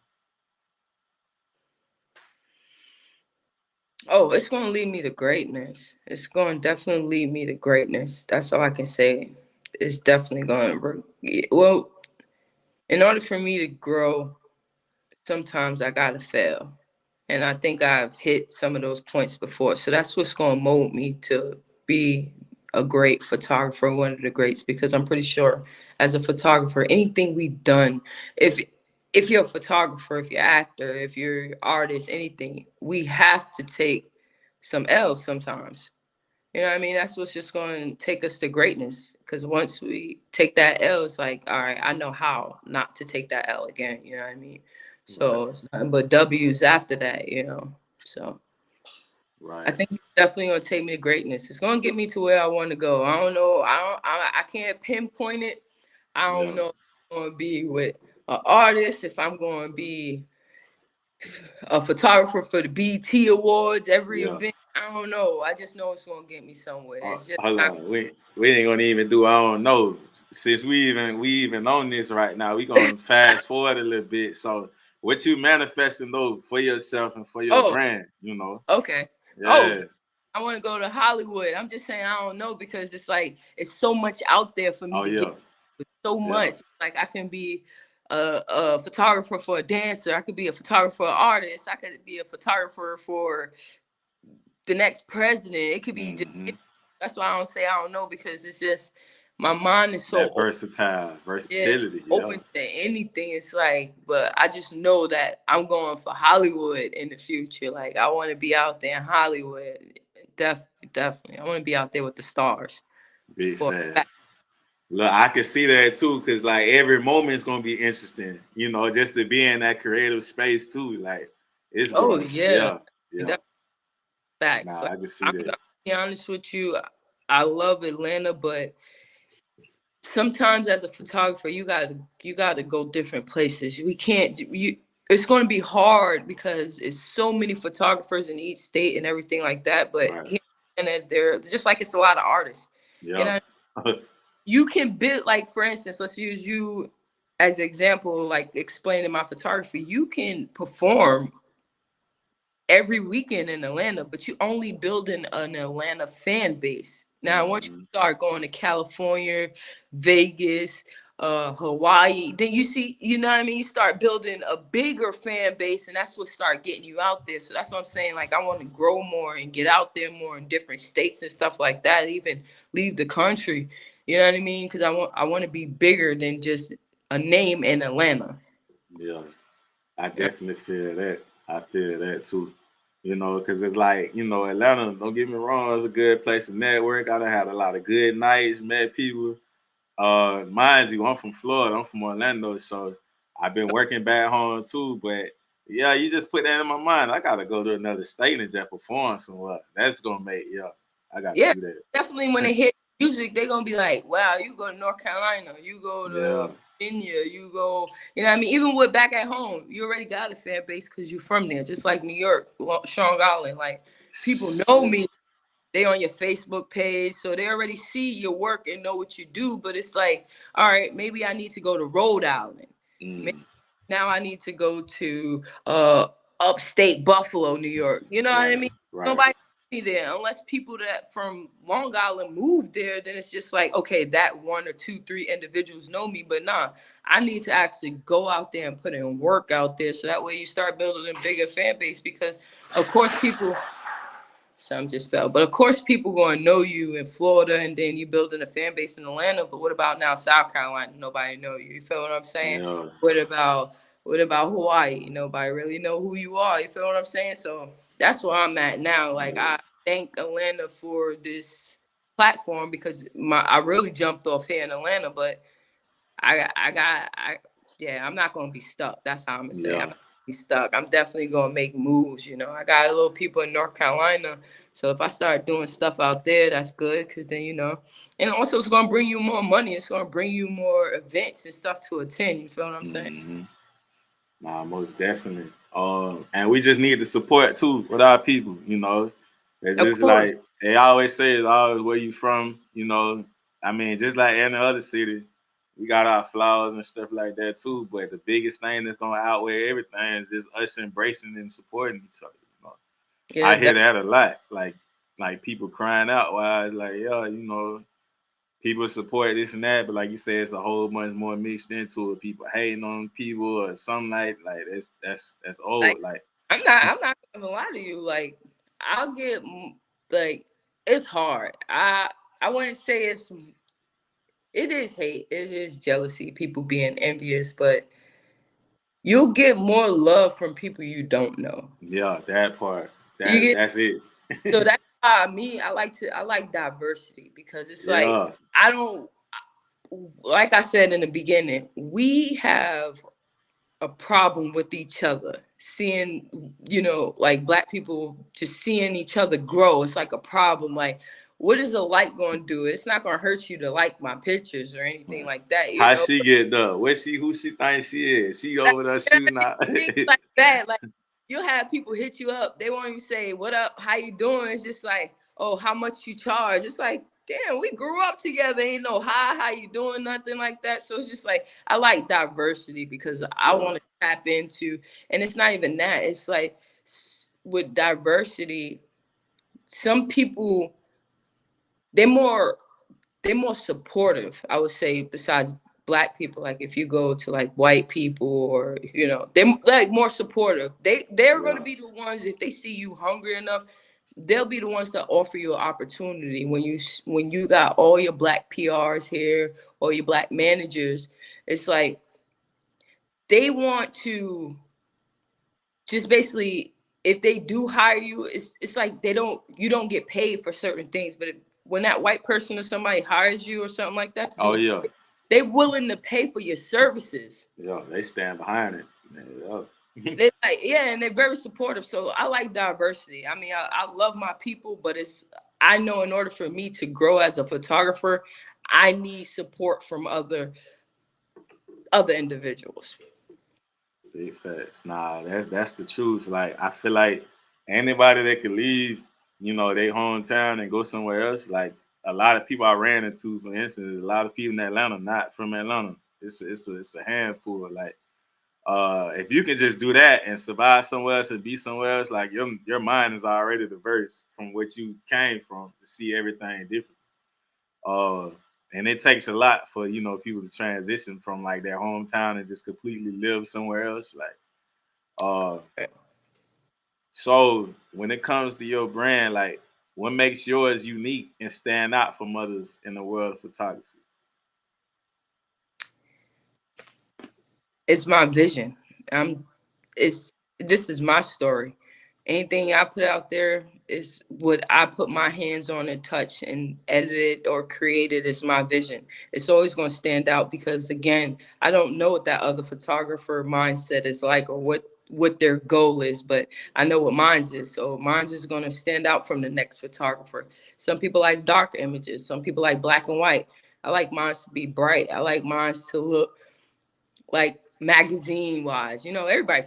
Oh, it's gonna lead me to greatness. It's going to definitely lead me to greatness. That's all I can say. It's definitely going to. Well, in order for me to grow, sometimes I gotta fail. And I think I've hit some of those points before. So that's what's going to mold me to be a great photographer, one of the greats, because I'm pretty sure as a photographer, anything we've done, if you're a photographer, if you're an actor, if you're an artist, anything, we have to take some L's sometimes. You know what I mean? That's what's just going to take us to greatness. Because once we take that L, it's like, all right, I know how not to take that L again. You know what I mean? Right. So it's nothing but W's after that, you know? So I Right. think it's definitely going to take me to greatness. It's going to get me to where I want to go. I don't know. I can't pinpoint it. I don't Yeah. know if I'm going to be with an artist, if I'm going to be a photographer for the BT Awards, every Yeah. event. I don't know. I just know it's gonna get me somewhere. It's just Hold not. on. We ain't gonna even do I don't know. Since we even on this right now, we gonna fast forward a little bit. So what you manifesting though for yourself and for your Oh, brand, you know? okay. Oh, Yeah. I want to go to Hollywood. I'm just saying I don't know because it's like it's so much out there for me Oh to get. yeah. So Yeah. much. Like I can be a photographer for a dancer. I could be a photographer for an artist. I could be a photographer for the next president. It could be just. Mm-hmm. That's why I don't say I don't know because it's just my mind is so That versatile it's versatility, yeah. open to anything. It's like, but I just know that I'm going for Hollywood in the future. Like I want to be out there in Hollywood. Definitely. I want to be out there with the stars. Big For a fan. fact. Look, I can see that too, cause like every moment is gonna be interesting. You know, just to be in that creative space too. Like it's Oh going, yeah, yeah, yeah. that's facts. Nah, Like I can see I'm that. gonna be honest with you, I love Atlanta, but sometimes as a photographer, you gotta go different places. We can't you. It's going to be hard because it's so many photographers in each state and everything like that. But Right. here and there, just like it's a lot of artists. You Yeah. know, you can build, like, for instance, let's use you as an example, like explaining my photography. You can perform every weekend in Atlanta, but you only building an Atlanta fan base. Now, once you start going to California, Vegas, Hawaii, then you see, you know what I mean? You start building a bigger fan base, and that's what start getting you out there. So that's what I'm saying. Like, I want to grow more and get out there more in different states and stuff like that, even leave the country. You know what I mean? Because I want to be bigger than just a name in Atlanta. Yeah. I definitely feel that. I feel that too. You know, because it's like, you know, Atlanta, don't get me wrong, it's a good place to network. I done had a lot of good nights, met people. Mind you, I'm from Florida, I'm from Orlando, so I've been working back home too. But yeah, you just put that in my mind. I gotta go to another state and just perform somewhere. That's gonna make, yeah, I gotta Yeah, do that. definitely when they hit music, they're gonna be like, wow, you go to North Carolina, you go Yeah, to Virginia, you go, you know what I mean? Even with back at home, you already got a fan base because you're from there, just like New York, Strong Island. Like, people know yeah. me, they on your Facebook page, so they already see your work and know what you do. But it's like, all right, maybe I need to go to Rhode Island. Maybe Mm, now I need to go to upstate Buffalo, New York. You know what I right, mean? right. Nobody be there unless people that from Long Island moved there. Then it's just like, okay, that one or two, three individuals know me. But nah, I need to actually go out there and put in work out there, so that way you start building a bigger fan base. Because of course people, some just fell. But of course, people going to know you in Florida, and then you building a fan base in Atlanta. But what about now South Carolina? Nobody know you. You feel what I'm saying? Yeah, What about Hawaii? Nobody really know who you are. You feel what I'm saying? So that's where I'm at now. Like, yeah, I thank Atlanta for this platform, because I really jumped off here in Atlanta, but I yeah, I'm not gonna be stuck. That's how I'm gonna say. I'm yeah. not gonna be stuck. I'm definitely gonna make moves. I got a little people in North Carolina, so if I start doing stuff out there, that's good. Cause then and also it's gonna bring you more money. It's gonna bring you more events and stuff to attend. You feel what I'm saying? Hmm. Nah, most definitely. And we just need the support too with our people. You know, it's Of just course. like they always say, "It's always where you from." You know, I mean, just like any other city, we got our flaws and stuff like that too. But the biggest thing that's gonna outweigh everything is just us embracing and supporting each other. You know, Yeah. I hear that a lot. Like people crying out while it's like, yeah, you know, people support this and that, but like you said, it's a whole bunch more mixed into it. People hating on people or something like that's Like, old. Like I'm not gonna lie to you. Like, I'll get like, it's hard. I wouldn't say it is hate. It is jealousy, people being envious, but you'll get more love from people you don't know. yeah, that part. You get That's it. So that's why I like diversity, because it's like, Yeah. I don't, like I said in the beginning, we have a problem with each other, seeing, like, black people just seeing each other grow. It's like a problem. Like, what is a like going to do? It's not going to hurt you to like my pictures or anything Right. like that, How she get done? Who she thinks she is? She over there shooting out. things like that. Like, you'll have people hit you up. They won't even say, "What up? How you doing?" It's just like, "Oh, how much you charge?" It's like, damn, we grew up together. Ain't no hi, how you doing? Nothing like that. So it's just like, I like diversity because I Yeah. want to tap into, and it's not even that. It's like, with diversity, some people, they're more they're more supportive, I would say, besides black people. Like, if you go to like white people, or they're like more supportive. They're going to Yeah. be the ones, if they see you hungry enough, they'll be the ones that offer you an opportunity. When you got all your black PRs here, or your black managers, it's like they want to just basically, if they do hire you, it's like you don't get paid for certain things, but when that white person or somebody hires you or something like that to do Oh yeah. they willing to pay for your services. Yeah, they stand behind it. Yeah. They like, yeah, and they're very supportive. So I like diversity. I mean, I love my people, but I know in order for me to grow as a photographer, I need support from other individuals. Big facts. Nah, that's the truth. Like I feel like anybody that could leave, their hometown and go somewhere else, like a lot of people I ran into, for instance, a lot of people in Atlanta not from Atlanta. It's a handful. Like if you can just do that and survive somewhere else and be somewhere else, like your mind is already diverse from what you came from to see everything different. Uh, and it takes a lot for people to transition from like their hometown and just completely live somewhere else. Like, so when it comes to your brand, like, what makes yours unique and stand out from others in the world of photography? It's my vision. This is my story. Anything I put out there is what I put my hands on and touch and edited or created is my vision. It's always going to stand out because again, I don't know what that other photographer mindset is like or what their goal is, but I know what mine's is. So mine's is going to stand out from the next photographer. Some people like dark images. Some people like black and white. I like mine to be bright. I like mine to look like magazine wise, everybody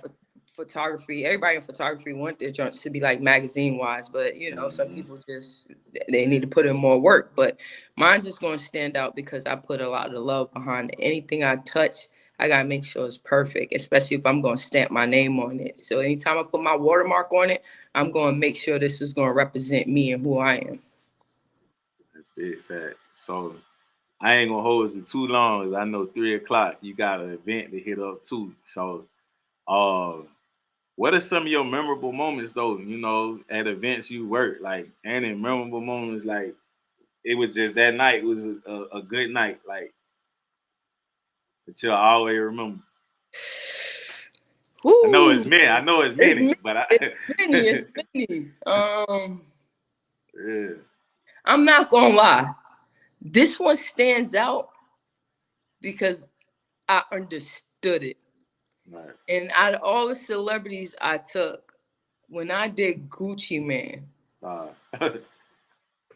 everybody in photography want their joints to be like magazine wise, but some people just they need to put in more work. But mine's just going to stand out because I put a lot of love behind it. Anything I touch, I gotta make sure it's perfect, especially if I'm going to stamp my name on it. So anytime I put my watermark on it, I'm going to make sure this is going to represent me and who I am. That's big fact. So I ain't gonna hold you too long. I know 3:00 you got an event to hit up too. So, what are some of your memorable moments though? At events you work, like any memorable moments, like it was just that night was a good night, like that you'll always remember. Ooh, I know it's many. I know it's many, but it's many. Yeah. I'm not gonna lie. This one stands out because I understood it. Right. And out of all the celebrities I took, when I did Gucci Man,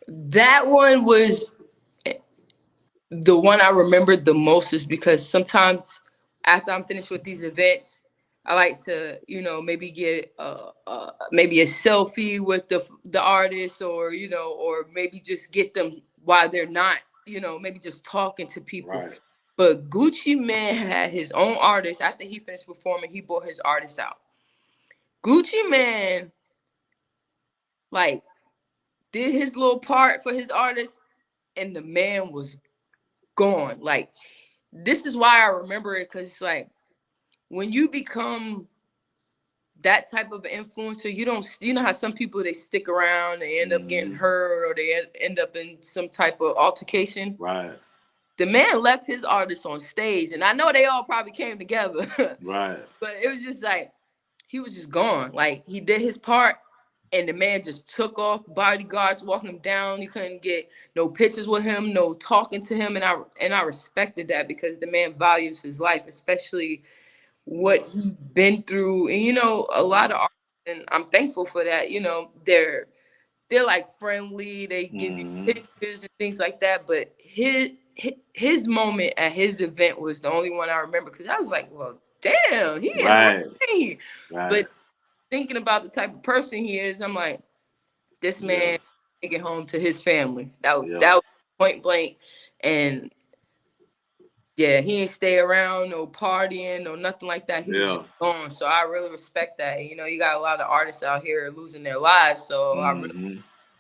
that one was the one I remembered the most is because sometimes after I'm finished with these events, I like to, maybe get maybe a selfie with the artist or, or maybe just get them while they're not, maybe just talking to people. Right. But Gucci Man had his own artist. After he finished performing, he brought his artist out. Gucci Man, like, did his little part for his artist, and the man was gone. Like, this is why I remember it, because it's like, when you become that type of influencer, you know how some people, they stick around, they end up getting hurt, or they end up in some type of altercation. Right. The man left his artist on stage, and I know they all probably came together. Right. But it was just like, he was just gone. Like, he did his part, and the man just took off. Bodyguards walking him down. You couldn't get no pictures with him, no talking to him. And I respected that because the man values his life, especially what he been through. And a lot of artists, and I'm thankful for that. They're like friendly. They give you pictures and things like that. But his moment at his event was the only one I remember, because I was like, well, damn, he in the ring. Right. But thinking about the type of person he is, I'm like, this man take it home to his family. That was point blank. And yeah, he ain't stay around, no partying, no nothing like that. He was just gone. So I really respect that. You got a lot of artists out here losing their lives. So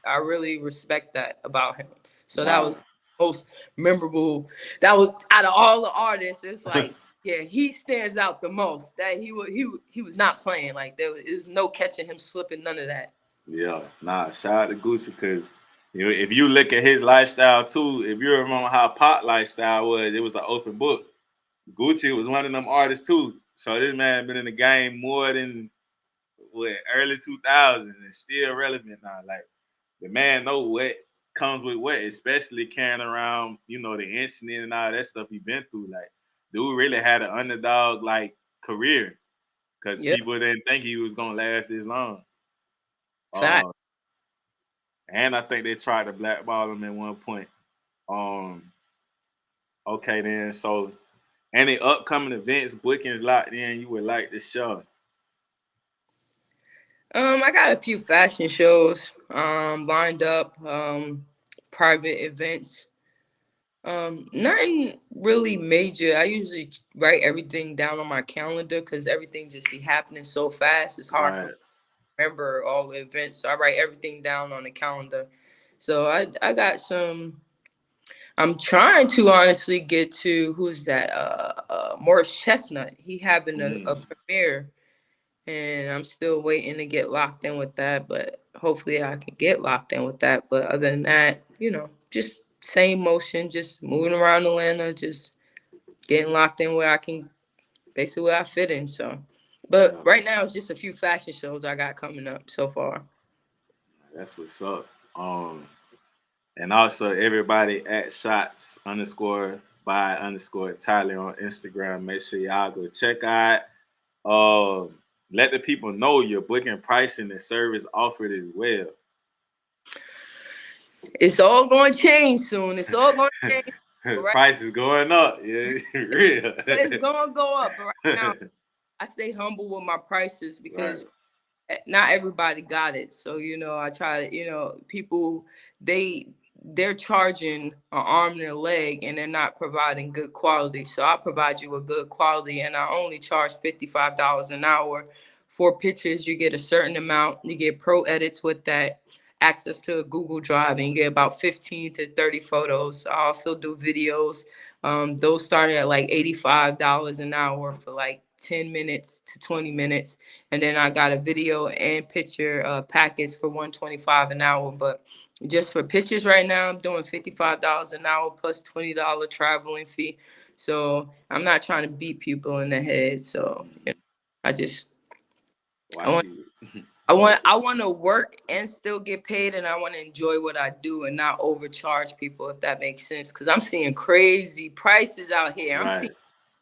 I really respect that about him. So that was most memorable. That was out of all the artists. It's like, yeah, he stands out the most. That he was not playing. Like, there was no catching him slipping, none of that. Yeah, shout out to Gucci, because if you look at his lifestyle too, if you remember how Pop lifestyle was, it was an open book. Gucci was one of them artists too. So this man been in the game more than early 2000s and still relevant now. Like, the man know what comes with what, especially carrying around, you know, the incident and all that stuff he been through. Like, dude really had an underdog like career because Yeah. people didn't think he was gonna last this long. Fact. And I think they tried to blackball him at one point. Okay then, so any upcoming events, bookings locked in, you would like to show? I got a few fashion shows lined up, private events. Nothing really major. I usually write everything down on my calendar because everything just be happening so fast. It's hard for me Right. to remember all the events. So I write everything down on the calendar. So I got some. I'm trying to honestly get to who's that? Morris Chestnut. He having a premiere, and I'm still waiting to get locked in with that. But hopefully I can get locked in with that. But other than that, just same motion, just moving around Atlanta, just getting locked in where I can, basically where I fit in. So, but right now it's just a few fashion shows I got coming up so far. That's what's up. And also everybody at shots underscore by underscore Tolli on Instagram. Make sure y'all go check out. Let the people know your booking pricing and service offered as well. It's all going to change soon. It's all going to change. Right? Price is going up. Yeah, real. It's going to go up. But right now, I stay humble with my prices because not everybody got it. So, I try to, people, they're charging an arm and a leg and they're not providing good quality. So I provide you a good quality and I only charge $55 an hour. For pictures, you get a certain amount. You get pro edits with that, access to a Google Drive, and you get about 15 to 30 photos. I also do videos. Those started at like $85 an hour for like 10 minutes to 20 minutes. And then I got a video and picture package for $125 an hour. But just for pictures right now, I'm doing $55 an hour plus $20 traveling fee. So I'm not trying to beat people in the head. So I just I want to work and still get paid, and I want to enjoy what I do and not overcharge people, if that makes sense. Because I'm seeing crazy prices out here. I'm seeing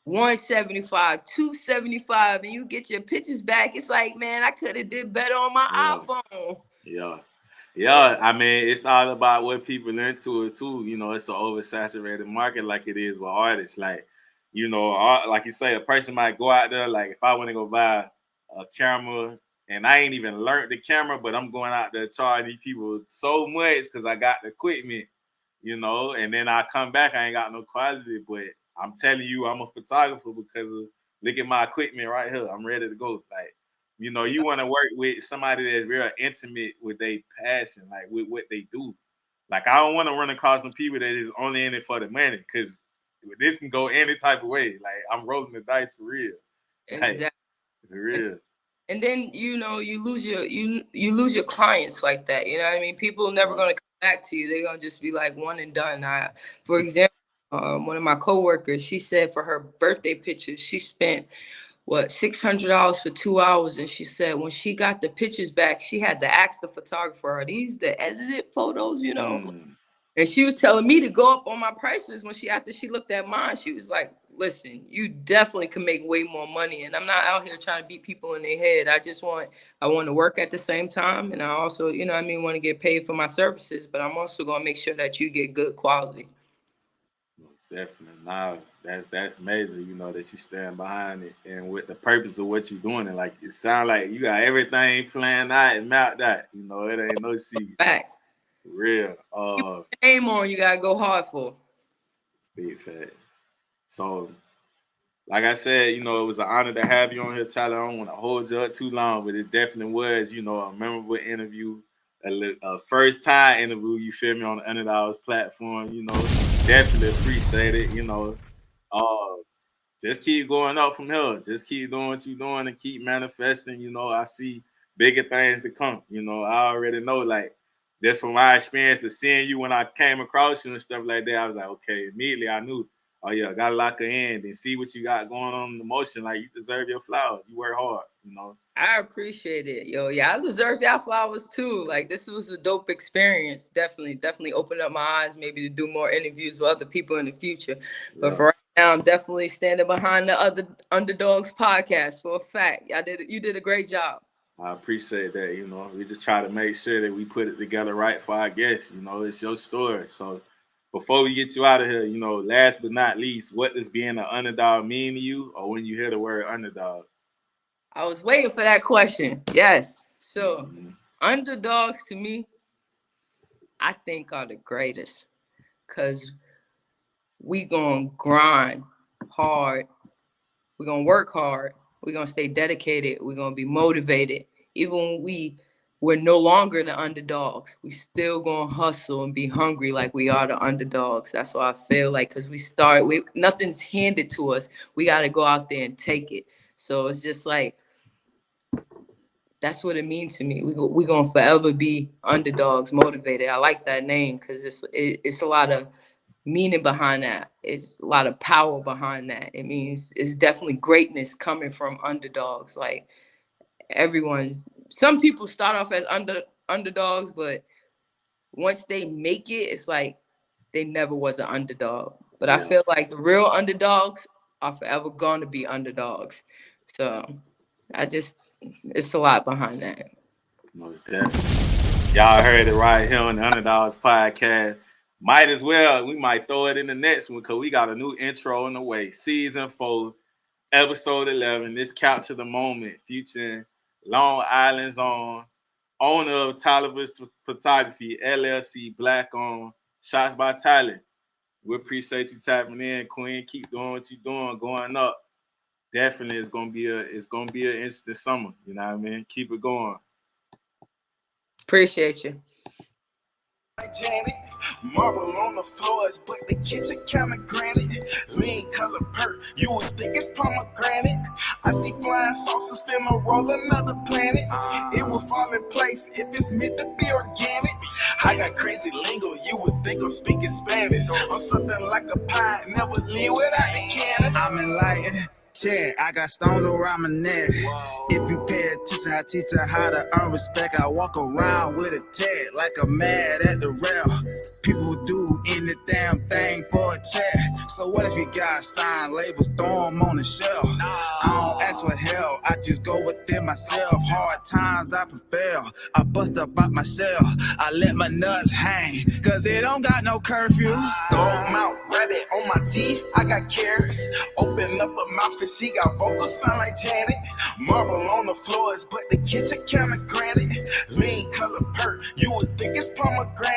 175, 275, and you get your pictures back. It's like, man, I could have did better on my iPhone. Yeah. I mean, it's all about what people into it too. It's an oversaturated market, like it is with artists. Like, like you say, a person might go out there. Like, if I want to go buy a camera, and I ain't even learned the camera, but I'm going out there charging these people so much because I got the equipment, and then I come back, I ain't got no quality, but I'm telling you, I'm a photographer because of, look at my equipment right here. I'm ready to go. Like, you want to work with somebody that's real intimate with their passion, like with what they do. Like, I don't want to run across some people that is only in it for the money, because this can go any type of way. Like, I'm rolling the dice for real. Exactly. Like, for real. And then you lose you lose your clients like that. You know what I mean? People are never gonna come back to you. They're gonna just be like one and done. For example, one of my coworkers, she said for her birthday pictures, she spent $600 for 2 hours, and she said when she got the pictures back, she had to ask the photographer, "Are these the edited photos?" And she was telling me to go up on my prices after she looked at mine. She was like, "Listen, you definitely can make way more money, and I'm not out here trying to beat people in their head. I want to work at the same time, and I also, want to get paid for my services, but I'm also going to make sure that you get good quality." Definitely. Nah, that's amazing, that you stand behind it and with the purpose of what you're doing. And like, it sounds like you got everything planned out and mapped out. It ain't no secret. Fact. Real. Name on, you gotta go hard for. Big facts. So, like I said, it was an honor to have you on here, Tyler. I don't want to hold you up too long, but it definitely was, a memorable interview, a first time interview, you feel me, on the Underdogs platform, definitely appreciate it, just keep going up from here. Just keep doing what you're doing and keep manifesting. I see bigger things to come. I already know, like, just from my experience of seeing you when I came across you and stuff like that, I was like, okay, immediately I knew oh yeah, gotta lock her in and see what you got going on in the motion. Like, you deserve your flowers. You work hard, you know. I appreciate it, yo. Yeah, I deserve y'all flowers too. Like, this was a dope experience. Definitely opened up my eyes, maybe to do more interviews with other people in the future. But for right now, I'm definitely standing behind the other Underdogs podcast for a fact. You did a great job. I appreciate that. You know, we just try to make sure that we put it together right for our guests. You know, it's your story. So before we get you out of here, you know, last but not least, what does being an underdog mean to you, or when you hear the word underdog? I was waiting for that question. Yes. So underdogs to me, I think are the greatest, because we gonna grind hard. We're gonna work hard. We're gonna stay dedicated. We're gonna be motivated. Even when we're no longer the underdogs, we still gonna hustle and be hungry like we are the underdogs. That's what I feel like, because nothing's handed to us. We gotta go out there and take it. So it's just like, that's what it means to me. We're gonna forever be underdogs, motivated. I like that name because it's a lot of meaning behind that. It's a lot of power behind that. It means it's definitely greatness coming from underdogs. Like, some people start off as underdogs, but once they make it, it's like they never was an underdog. But I feel like the real underdogs are forever going to be underdogs. So it's a lot behind that. Most definitely. Y'all heard it right here on the Underdogs podcast. Might as well, we might throw it in the next one, because we got a new intro in the way. Season 4, episode 11. This Capture the Moment, featuring Long Island's own owner of Tolliver's Photography, LLC, Black owned, shots by Tyler. We appreciate you tapping in, Queen. Keep doing what you're doing, going up. Definitely, it's gonna be an interesting summer. You know what I mean? Keep it going. Appreciate you. Janet, marble on the floors, but the kitchen kinda granted. Lean color perk, you would think it's pomegranate. I see flying saucers finna roll another planet. It will fall in place if it's meant to be organic. I got crazy lingo, you would think I'm speaking Spanish. I'm something like a pie, never leave without the cannon. I'm enlightened. Check, I got stones around my neck. If you pay attention, I teach her how to earn respect. I walk around with a tag like I'm mad at the rail. People do any damn thing for a check. So what if you got signed labels, throw them on the shelf? I don't ask for help, I just go within myself. Hard times I prevail, I bust up out my shell. I let my nuts hang, cause it don't got no curfew. Gold mouth rabbit on my teeth, I got carrots. Open up a mouth and she got vocals sound like Janet. Marble on the floors, but the kitchen kinda granted. Lean color perk, you would think it's pomegranate.